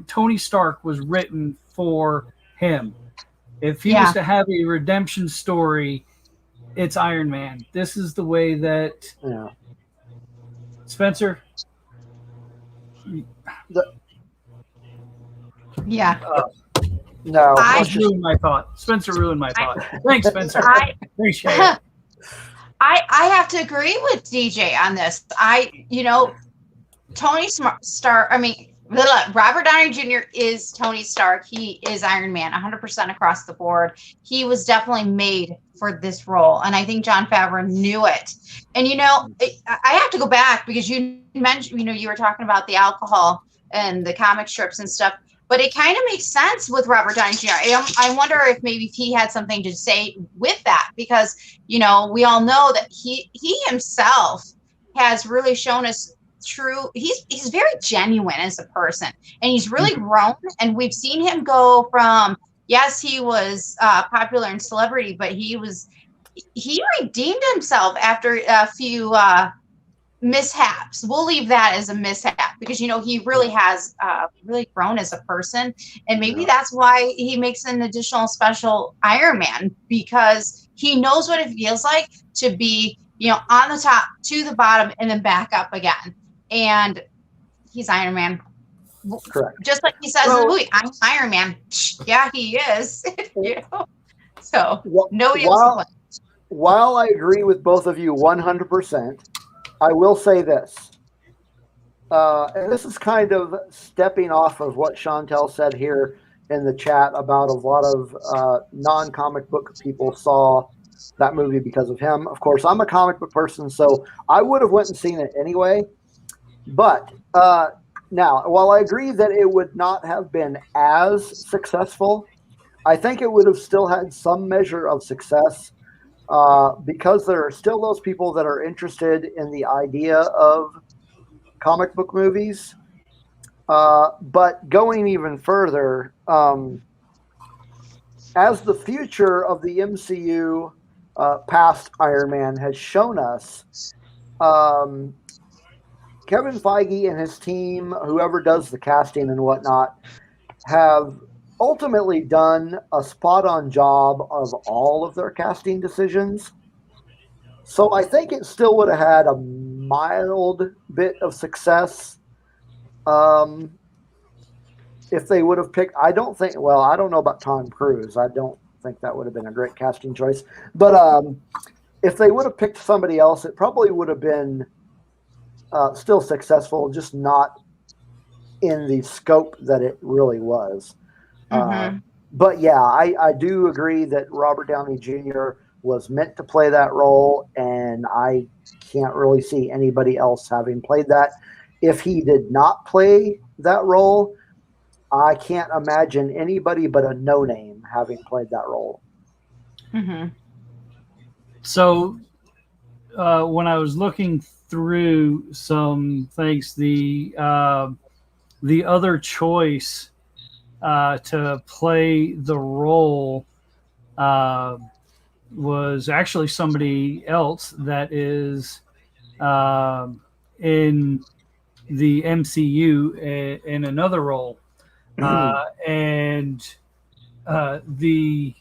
Tony Stark was written for him. If he was to have a redemption story, it's Iron Man. This is the way that Spencer. No, ruined my thought. Spencer ruined my thought. Thanks, Spencer. Appreciate it. I have to agree with DJ on this. Tony Stark. Robert Downey Jr. is Tony Stark. He is Iron Man 100% across the board. He was definitely made for this role. And I think Jon Favreau knew it. And, I have to go back because you mentioned, you were talking about the alcohol and the comic strips and stuff. But it kind of makes sense with Robert Downey Jr. I wonder if maybe he had something to say with that because, we all know that he himself has really shown us he's very genuine as a person, and he's really grown, and we've seen him go from, yes, he was popular and celebrity, but he redeemed himself after a few mishaps. We'll leave that as a mishap because he really has really grown as a person, and maybe that's why he makes an additional special Iron Man, because he knows what it feels like to be on the top to the bottom and then back up again. And he's Iron Man. Correct. Just like he says in the movie, I'm Iron Man. Yeah, he is. So nobody else. While I agree with both of you 100%, I will say this. And this is kind of stepping off of what Chantel said here in the chat about a lot of non-comic book people saw that movie because of him. Of course, I'm a comic book person, so I would have went and seen it anyway. But now, while I agree that it would not have been as successful, I think it would have still had some measure of success because there are still those people that are interested in the idea of comic book movies. But going even further, as the future of the MCU past Iron Man has shown us, Kevin Feige and his team, whoever does the casting and whatnot, have ultimately done a spot-on job of all of their casting decisions. So I think it still would have had a mild bit of success if they would have picked. I don't know about Tom Cruise. I don't think that would have been a great casting choice. But if they would have picked somebody else, it probably would have been still successful, just not in the scope that it really was. But yeah, I do agree that Robert Downey Jr. was meant to play that role, and I can't really see anybody else having played that. If he did not play that role, I can't imagine anybody but a no-name having played that role. Mm-hmm. So when I was looking through some things, the other choice to play the role was actually somebody else that is in the MCU in another role, and the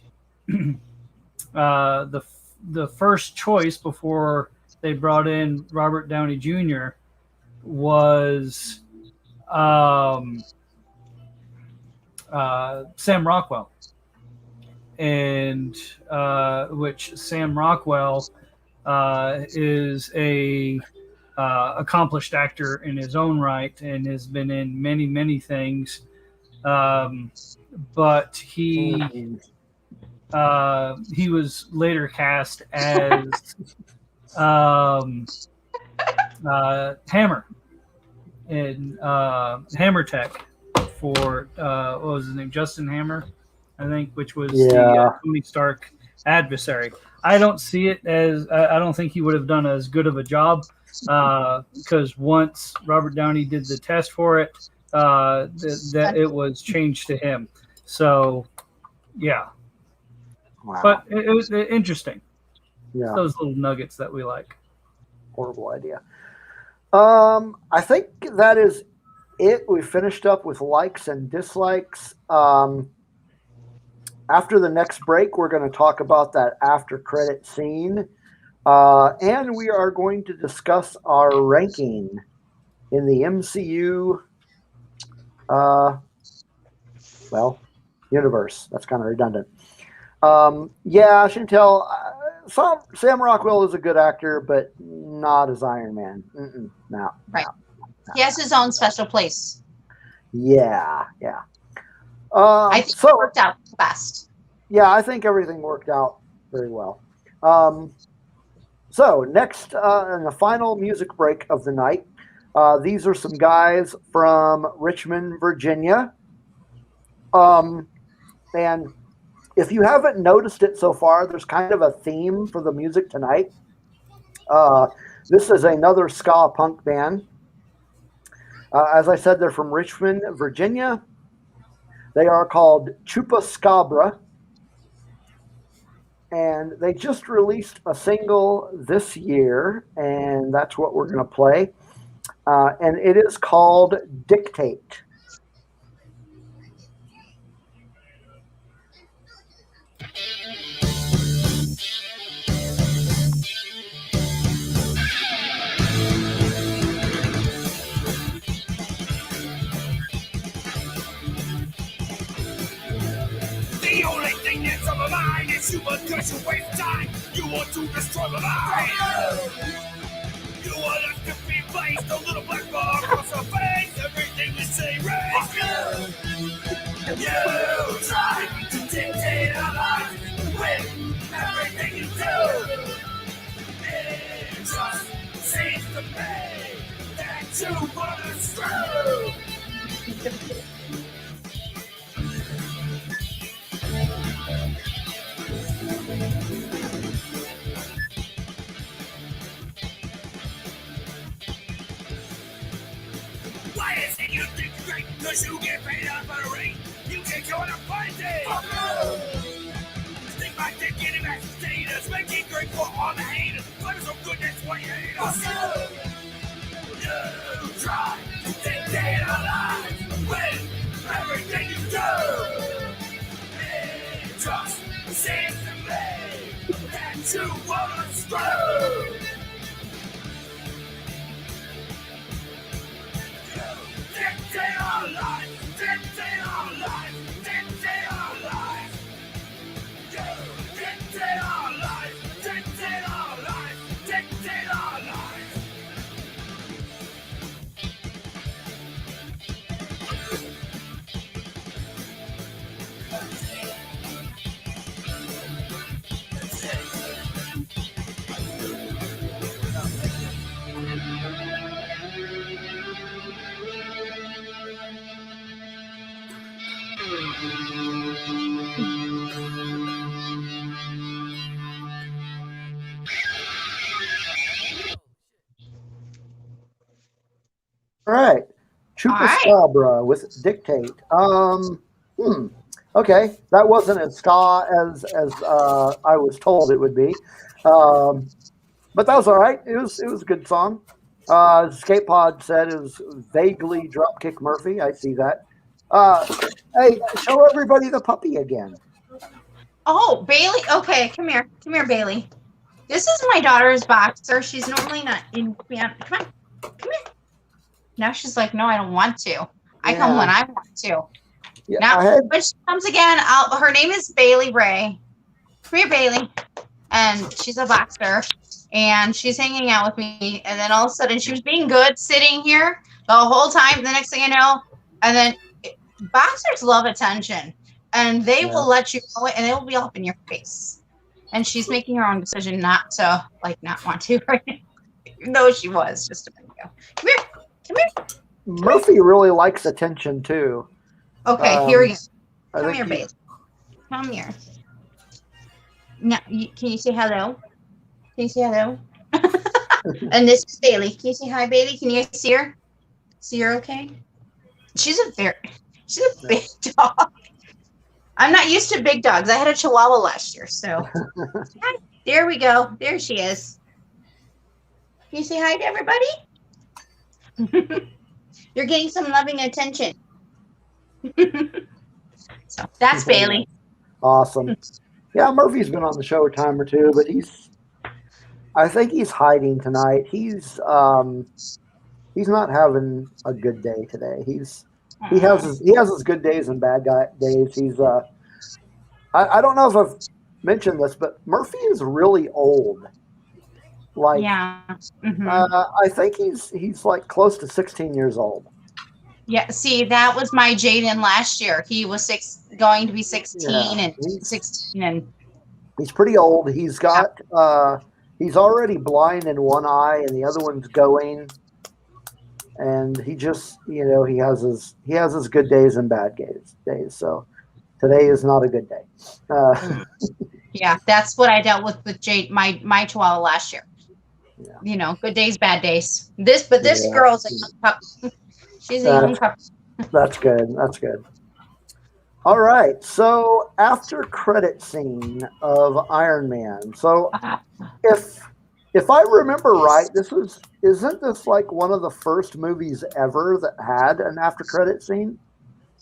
the first choice before they brought in Robert Downey Jr. was Sam Rockwell, and which Sam Rockwell is a accomplished actor in his own right and has been in many things, but he was later cast as Hammer in Hammer Tech for what was his name, Justin Hammer, I think, which was the Tony Stark adversary. I don't see it as I don't think he would have done as good of a job because once Robert Downey did the test for it, that it was changed to him. So, yeah. Wow. But it was interesting. Yeah. Those little nuggets that we like. Horrible idea. I think that is it. We finished up with likes and dislikes. After the next break, we're going to talk about that after credit scene. And we are going to discuss our ranking in the MCU universe. That's kind of redundant. Yeah, Chantel, Sam Rockwell is a good actor, but not as Iron Man. No. Right. He has his own special place. Yeah. I think it worked out best. Yeah, I think everything worked out very well. So next, in the final music break of the night, these are some guys from Richmond, Virginia. And if you haven't noticed it so far, there's kind of a theme for the music tonight. This is another ska punk band. As I said, they're from Richmond, Virginia. They are called Chupaskabra. And they just released a single this year, and that's what we're going to play. And it is called Dictate. The only thing that's on my mind is you because you waste time. You want to destroy my mind. You want us to be placed a little black bar across our face. Everything you say, right? You try to dictate our lives with everything you do. It just seems to me that you want to screw. Why is it you think you're great? Cause you get paid out for the rate. You can go on a party. Think about that getting back status. Make it great for all the haters. But it's so good, that's why you hate us. You try to dictate our lives with everything you do. It just seems to me that you wanna screw. Dictate our lives, dictate our lives, dictate our lives. You dictate our lives, dictate our lives, dictate our lives. All right. Chupaskabra with Dictate. Okay, that wasn't as ska as I was told it would be, but that was all right. It was a good song. Skate Pod said it was vaguely Dropkick Murphy. I see that. Hey, show everybody the puppy again. Oh, Bailey. Okay, come here, Bailey. This is my daughter's boxer. She's normally not in. Come on, come here. Now she's like, no, I don't want to. I come when I want to. Yeah, now, when she comes again, her name is Bailey Ray. Come here, Bailey. And she's a boxer. And she's hanging out with me. And then all of a sudden, she was being good, sitting here the whole time. The next thing I know, and then boxers love attention. And they will let you know it, and they will be up in your face. And she's making her own decision not to, not want to right now. Even though she was just a minute ago. Come here. Come here. Murphy really likes attention too. Okay, here we go. Come here, babe. Come here. Now, can you say hello? Can you say hello? And this is Bailey. Can you say hi, Bailey? Can you see her? See her okay? She's a big dog. I'm not used to big dogs. I had a Chihuahua last year, so. There we go. There she is. Can you say hi to everybody? You're getting some loving attention. So that's Bailey. Awesome. Yeah, Murphy's been on the show a time or two, but I think he's hiding tonight. He's not having a good day today. He has his good days and bad days. He's I don't know if I've mentioned this, but Murphy is really old. I think he's like close to 16 years old. Yeah, see, that was my Jaden last year. He was going to be 16 and 16, and he's pretty old. He's got he's already blind in one eye, and the other one's going. And he just, he has his good days and bad days. So today is not a good day. Yeah, that's what I dealt with Jade, my Chihuahua last year. Yeah. Good days, bad days. This girl's a young pup. She's a young pup. That's good. That's good. All right. So after credit scene of Iron Man. So if I remember right, isn't this like one of the first movies ever that had an after credit scene?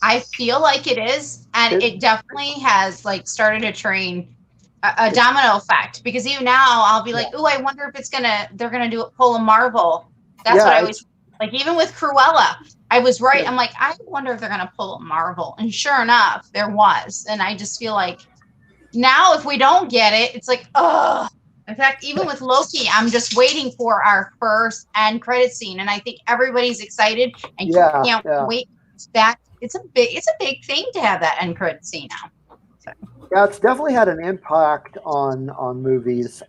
I feel like it is, and it definitely has started a train. A domino effect, because even now I'll be like, oh, I wonder if they're gonna pull a Marvel. That's what I was like. Even with Cruella, I was right. I'm like, I wonder if they're gonna pull a Marvel, and sure enough, there was. And I just feel like now if we don't get it, it's like, ugh. In fact, even with Loki, I'm just waiting for our first end credit scene, and I think everybody's excited and can't wait. That it's a big thing to have that end credit scene now. So. Yeah, it's definitely had an impact on movies.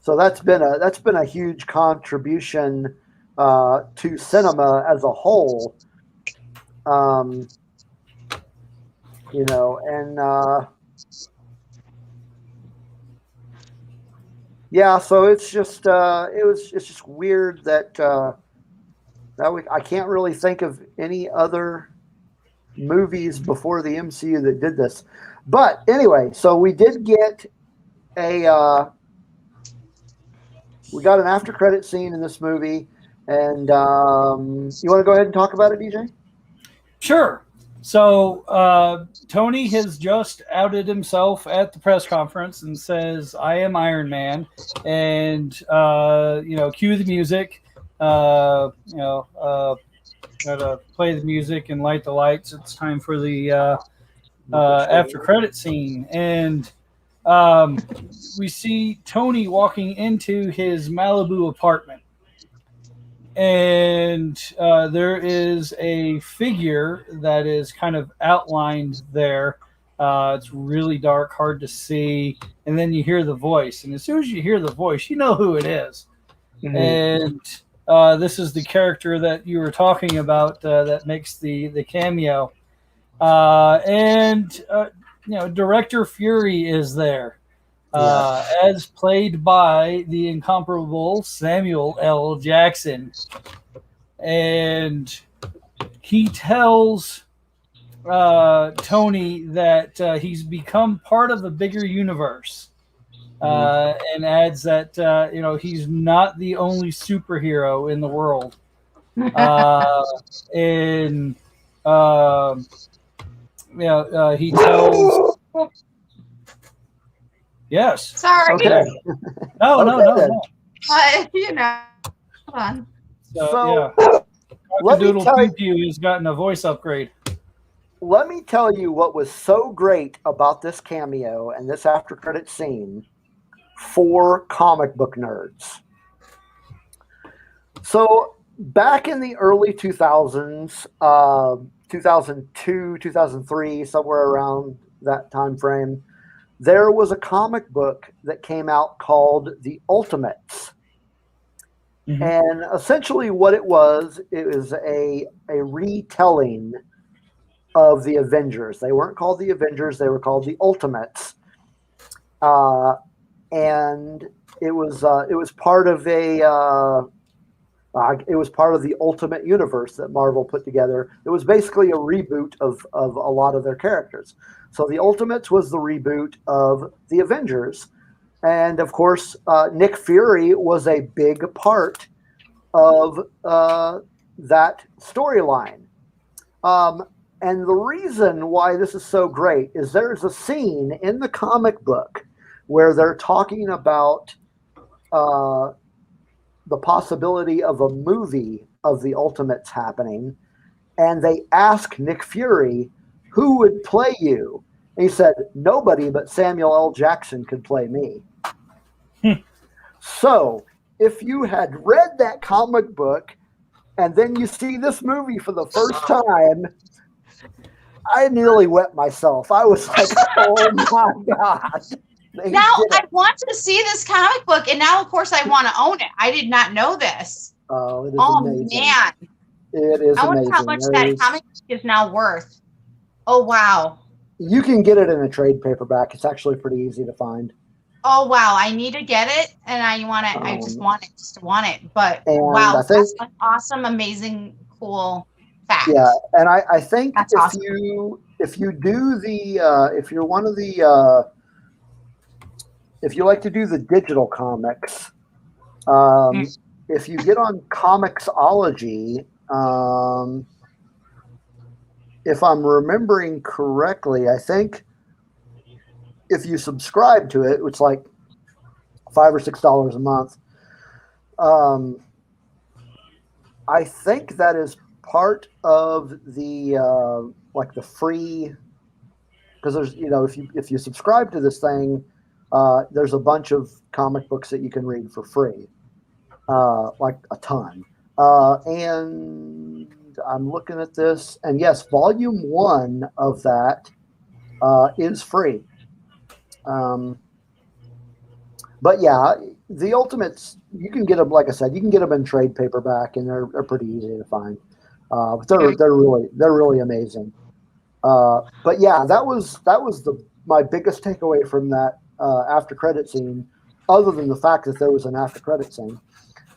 So that's been a huge contribution to cinema as a whole. So it's just it's just weird that I can't really think of any other movies before the MCU that did this. But anyway, so we did get we got an after credit scene in this movie, and you want to go ahead and talk about it, DJ? Sure. So Tony has just outed himself at the press conference and says, I am Iron Man, and cue the music, gotta play the music and light the lights. It's time for the after credit scene, and we see Tony walking into his Malibu apartment, and there is a figure that is kind of outlined there. It's really dark, hard to see, and then you hear the voice, and as soon as you hear the voice, you know who it is. Mm-hmm. And this is the character that you were talking about that makes the cameo. And Director Fury is there, as played by the incomparable Samuel L. Jackson, and he tells Tony that he's become part of a bigger universe, and adds that he's not the only superhero in the world, and he tells. Yes. Sorry. Okay. No. then. Hold on. So let me Doodle tell Pew has gotten a voice upgrade. Let me tell you what was so great about this cameo and this after credit scene for comic book nerds. So back in the early 2000s, 2002, 2003, somewhere around that time frame, there was a comic book that came out called The Ultimates. Mm-hmm. And essentially what it was a retelling of the Avengers. They weren't called the Avengers, they were called the Ultimates. And it was part of it was part of the Ultimate Universe that Marvel put together. It was basically a reboot of a lot of their characters. So the Ultimates was the reboot of the Avengers. And of course, Nick Fury was a big part of that storyline. And the reason why this is so great is there's a scene in the comic book where they're talking about the possibility of a movie of the Ultimates happening. And they ask Nick Fury, who would play you? And he said, nobody but Samuel L. Jackson could play me. So if you had read that comic book and then you see this movie for the first time, I nearly wet myself. I was like, oh my God. Now I want to see this comic book, and now, of course, I want to own it. I did not know this. Oh, it is amazing. Man. It is I wonder amazing. how much that comic book is now worth. Oh, wow. You can get it in a trade paperback. It's actually pretty easy to find. Oh, wow. I need to get it, and I want it. I just want it. But, wow, that's an awesome, amazing, cool fact. Yeah, and I think that's if awesome. if you do the if you're one of the if you like to do the digital comics, if you get on Comixology, if I'm remembering correctly, I think if you subscribe to it, it's like $5 or $6 a month. I think that is part of the like the free, because there's if you subscribe to this thing, there's a bunch of comic books that you can read for free, like a ton. And I'm looking at this, and yes, volume 1 of that is free. But yeah, the Ultimates, you can get them, like I said, you can get them in trade paperback, and they're pretty easy to find. But they're really amazing. But yeah, that was my biggest takeaway from that after credit scene, other than the fact that there was an after credit scene.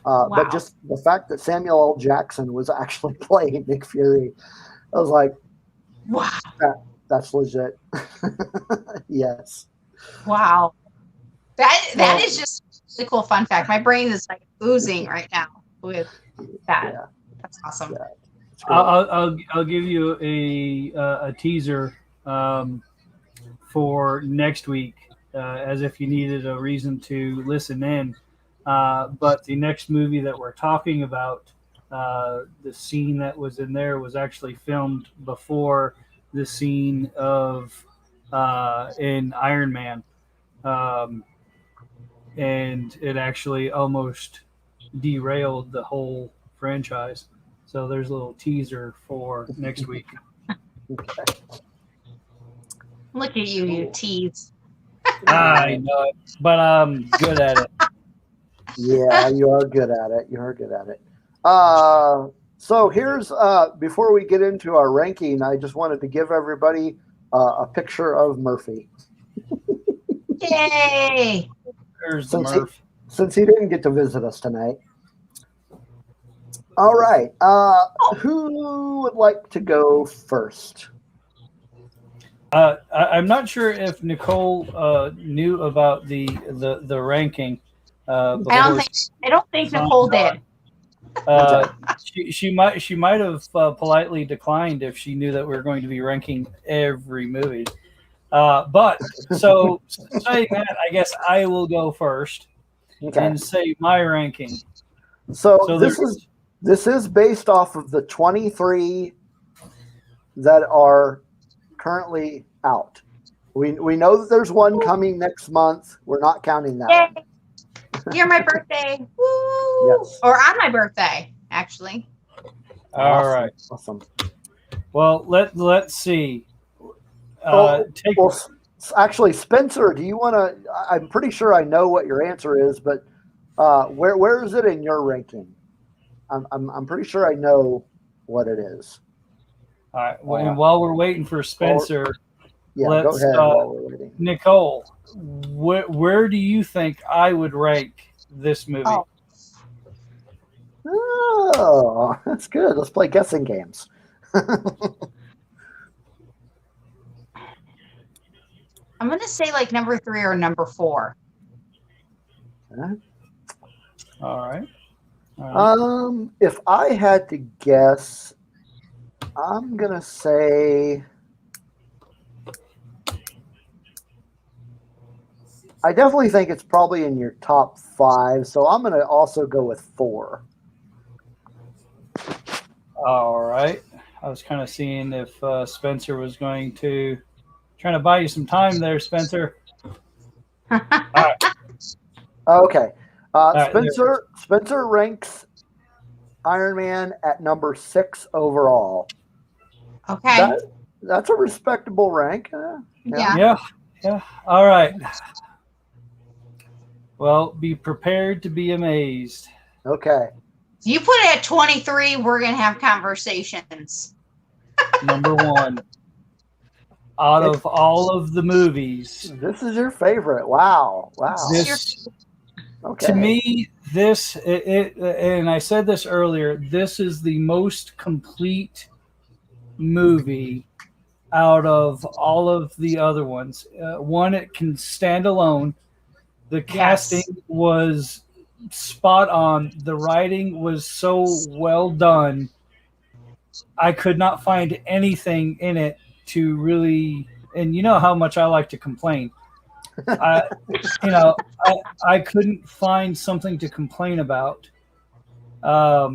Wow. But just the fact that Samuel L. Jackson was actually playing Nick Fury, I was like, wow, that's legit. Yes. Wow. That is just a cool fun fact. My brain is like oozing right now with that. Yeah. That's awesome. Yeah. I'll give you a teaser for next week, as if you needed a reason to listen in. But the next movie that we're talking about, the scene that was in there was actually filmed before the scene of in Iron Man. And it actually almost derailed the whole franchise. So there's a little teaser for next week. Okay. Look at you, you tease. I know it, but I'm good at it. Yeah, you are good at it. You are good at it. So here's before we get into our ranking, I just wanted to give everybody a picture of Murphy. Yay! There's the Murph. Since he didn't get to visit us tonight. All right. Who would like to go first? I'm not sure if Nicole knew about the ranking. I don't think Nicole did. She might have politely declined if she knew that we were going to be ranking every movie. But so saying that, I guess I will go first and say my ranking. So this is based off of the 23 that are currently out. We know that there's one coming next month. We're not counting that. Yay. You're my birthday. Woo! Yes. Or on my birthday, actually. All right. Awesome. Well, let's see. Actually, Spencer, do you want to? I'm pretty sure I know what your answer is, but where is it in your ranking? I'm pretty sure I know what it is. All right. Well, and while we're waiting for Spencer, go ahead. While we're waiting. Nicole, where do you think I would rank this movie? Oh, that's good. Let's play guessing games. I'm going to say like number 3 or number 4. All right. If I had to guess, I'm going to say I definitely think it's probably in your top 5, so I'm going to also go with 4. All right. I was kind of seeing if Spencer was going to trying to buy you some time there, Spencer. All right. Okay. right, Spencer ranks Iron Man at number 6 overall. Okay. That's a respectable rank. Yeah. All right. Well, be prepared to be amazed. Okay. If you put it at 23, we're going to have conversations. Number 1. Out of all of the movies. This is your favorite. Wow. To me, this, and I said this earlier, this is the most complete movie out of all of the other ones. One, it can stand alone. The casting was spot on. The writing was so well done. I could not find anything in it to really, and you know how much I like to complain. I couldn't find something to complain about. Robert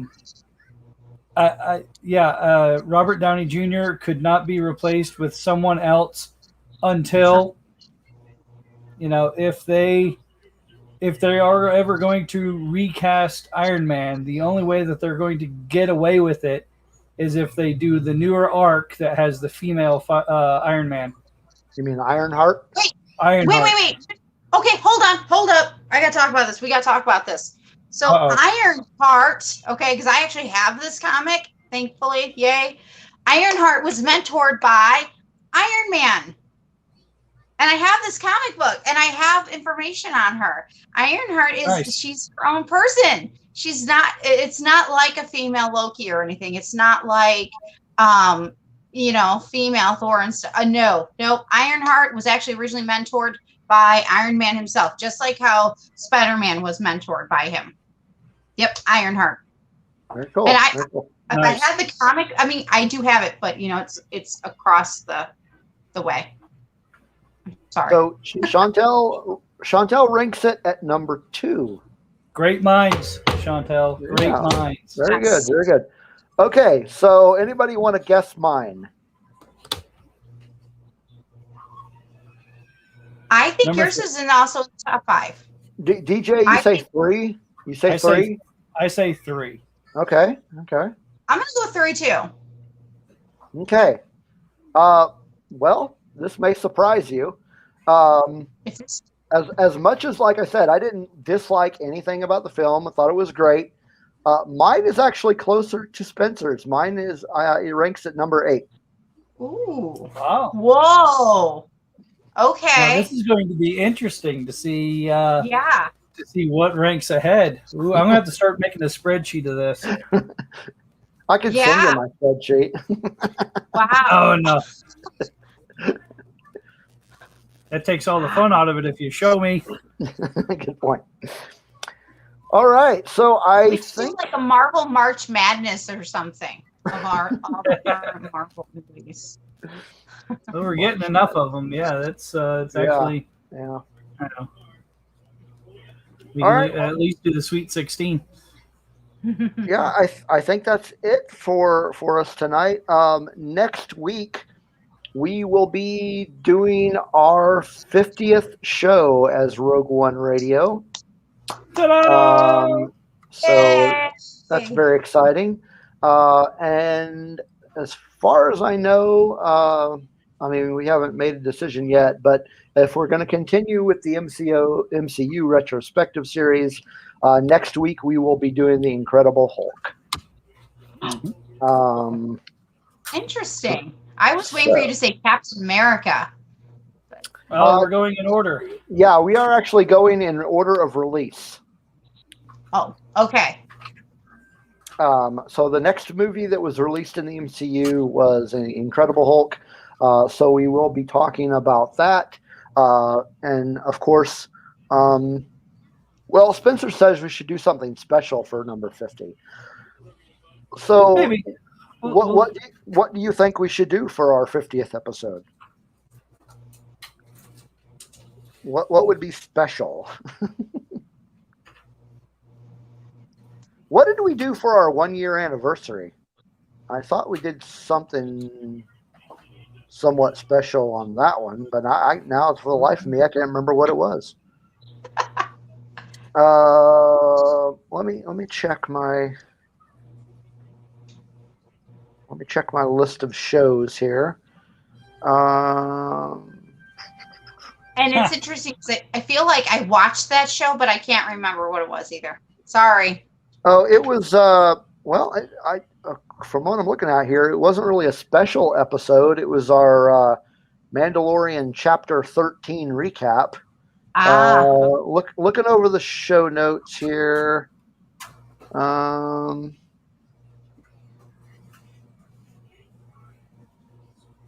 Downey Jr. could not be replaced with someone else until, if they are ever going to recast Iron Man, the only way that they're going to get away with it is if they do the newer arc that has the female Iron Man. You mean Ironheart? Wait. Okay, hold up. I got to talk about this. We got to talk about this. So Ironheart, okay, because I actually have this comic, thankfully, yay. Ironheart was mentored by Iron Man. And I have this comic book, and I have information on her. Ironheart she's her own person. She's not, it's not like a female Loki or anything. It's not like, female Thor and stuff. No. Ironheart was actually originally mentored by Iron Man himself, just like how Spider-Man was mentored by him. Yep, Ironheart. Very cool. And I had the comic. I mean, I do have it, but it's across the way. Sorry. So Chantel ranks it at number 2. Great minds, Chantel. Great minds. Very good. Very good. Okay, so anybody want to guess mine? I think yours is also in the top 5. DJ, you say 3? You say 3? I say 3. Okay. I'm going to go 3 too. Okay. Well, this may surprise you. As much as, like I said, I didn't dislike anything about the film. I thought it was great. Mine is actually closer to Spencer's. Mine is it ranks at number 8. Ooh. Wow. Whoa. Now, Okay. this is going to be interesting to see. Yeah. To see what ranks ahead. Ooh, I'm gonna have to start making a spreadsheet of this. I could send you my spreadsheet. Wow. Oh no. That takes all the fun out of it if you show me. Good point. All right, so We should do like a Marvel March Madness or something of all the current Marvel movies. Well, we're getting enough of them. Yeah, that's it's actually. Yeah. I know. We can at least do the Sweet 16. Yeah, I think that's it for us tonight. Next week, we will be doing our 50th show as Rogue One Radio. So that's very exciting. And as far as I know, I mean, we haven't made a decision yet, but if we're going to continue with the MCU Retrospective series, next week we will be doing the Incredible Hulk. Interesting. I was waiting for you to say Captain America. Well, we're going in order. Yeah, we are actually going in order of release. Oh, okay. So the next movie that was released in the MCU was Incredible Hulk. So we will be talking about that. And of course, well, Spencer says we should do something special for number 50. So Maybe. what do you think we should do for our 50th episode? What would be special? What did we do for our 1-year anniversary? I thought we did something somewhat special on that one, but now it's for the life of me, I can't remember what it was. Let me check my list of shows here. And it's interesting because I feel like I watched that show, but I can't remember what it was either. Sorry. Oh, it was well, I from what I'm looking at here, it wasn't really a special episode. It was our Mandalorian Chapter 13 recap. Looking over the show notes here.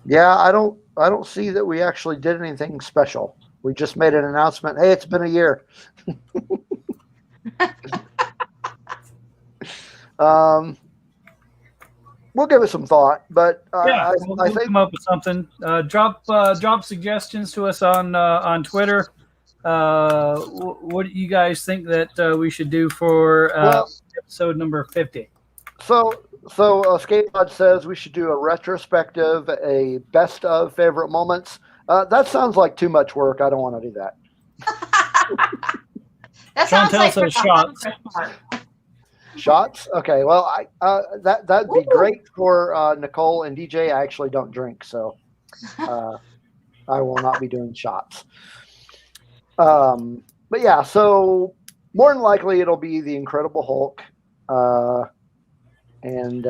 Yeah, I don't see that we actually did anything special. We just made an announcement. Hey, it's been a year. We'll give it some thought, but we'll think come up with something. Drop suggestions to us on Twitter. What do you guys think that we should do for episode number 50? So Skatebot says we should do a retrospective, a best of favorite moments. That sounds like too much work. I don't want to do that. That sounds Chantel like says shots. Shots? Okay, well, that'd be great for Nicole and DJ. I actually don't drink, so I will not be doing shots. But yeah, so more than likely it'll be the Incredible Hulk, and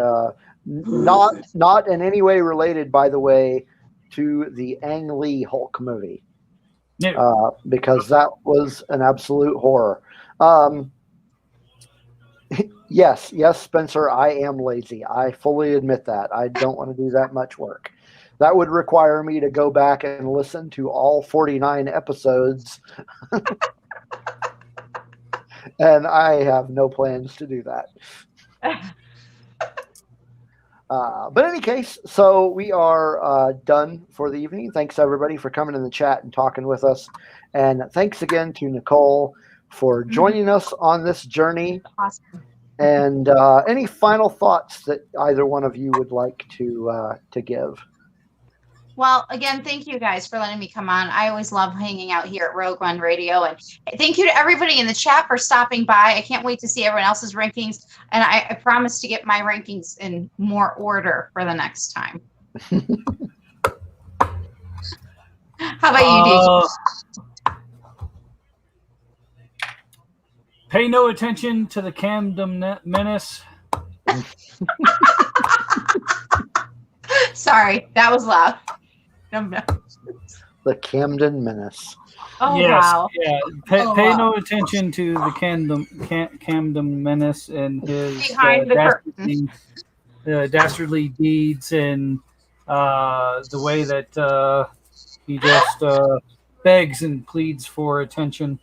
not in any way related, by the way, to the Ang Lee Hulk movie, because that was an absolute horror. Yes, Spencer, I am lazy. I fully admit that. I don't want to do that much work. That would require me to go back and listen to all 49 episodes. And I have no plans to do that. But in any case, so we are done for the evening. Thanks, everybody, for coming in the chat and talking with us. And thanks again to Nicole for joining us on this journey. Awesome. And any final thoughts that either one of you would like to give? Well, again, thank you guys for letting me come on. I always love hanging out here at Rogue One Radio. And thank you to everybody in the chat for stopping by. I can't wait to see everyone else's rankings. And I promise to get my rankings in more order for the next time. How about you, DJ? Pay no attention to the Camden Menace. Sorry, that was loud. The Camden Menace. Oh, yes, wow. yeah. Pay no attention to the Camden Menace and his Behind the curtain. dastardly deeds and the way that he just begs and pleads for attention.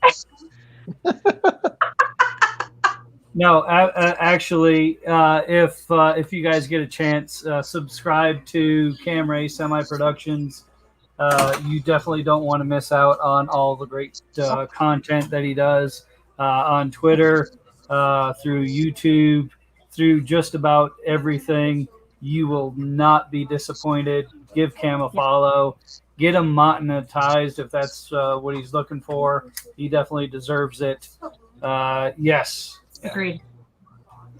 No, actually, if you guys get a chance, subscribe to Cam Ray Semi Productions. You definitely don't want to miss out on all the great content that he does on Twitter, through YouTube, through just about everything. You will not be disappointed. Give Cam a follow. Get him monetized if that's what he's looking for. He definitely deserves it. Yes. Agreed.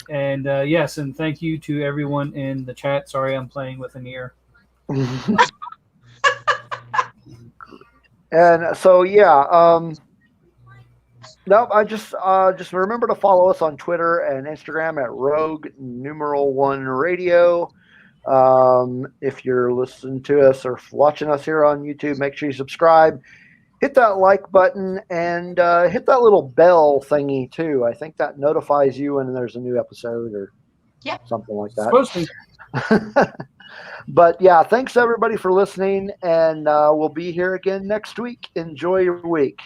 And yes, and thank you to everyone in the chat. Sorry, I'm playing with an ear. And so, yeah, no, I just remember to follow us on Twitter and Instagram at Rogue1 Radio. If you're listening to us or watching us here on YouTube, make sure you subscribe. Hit that like button and hit that little bell thingy too. I think that notifies you when there's a new episode or something like that. Supposed to. But yeah, thanks everybody for listening, and we'll be here again next week. Enjoy your week.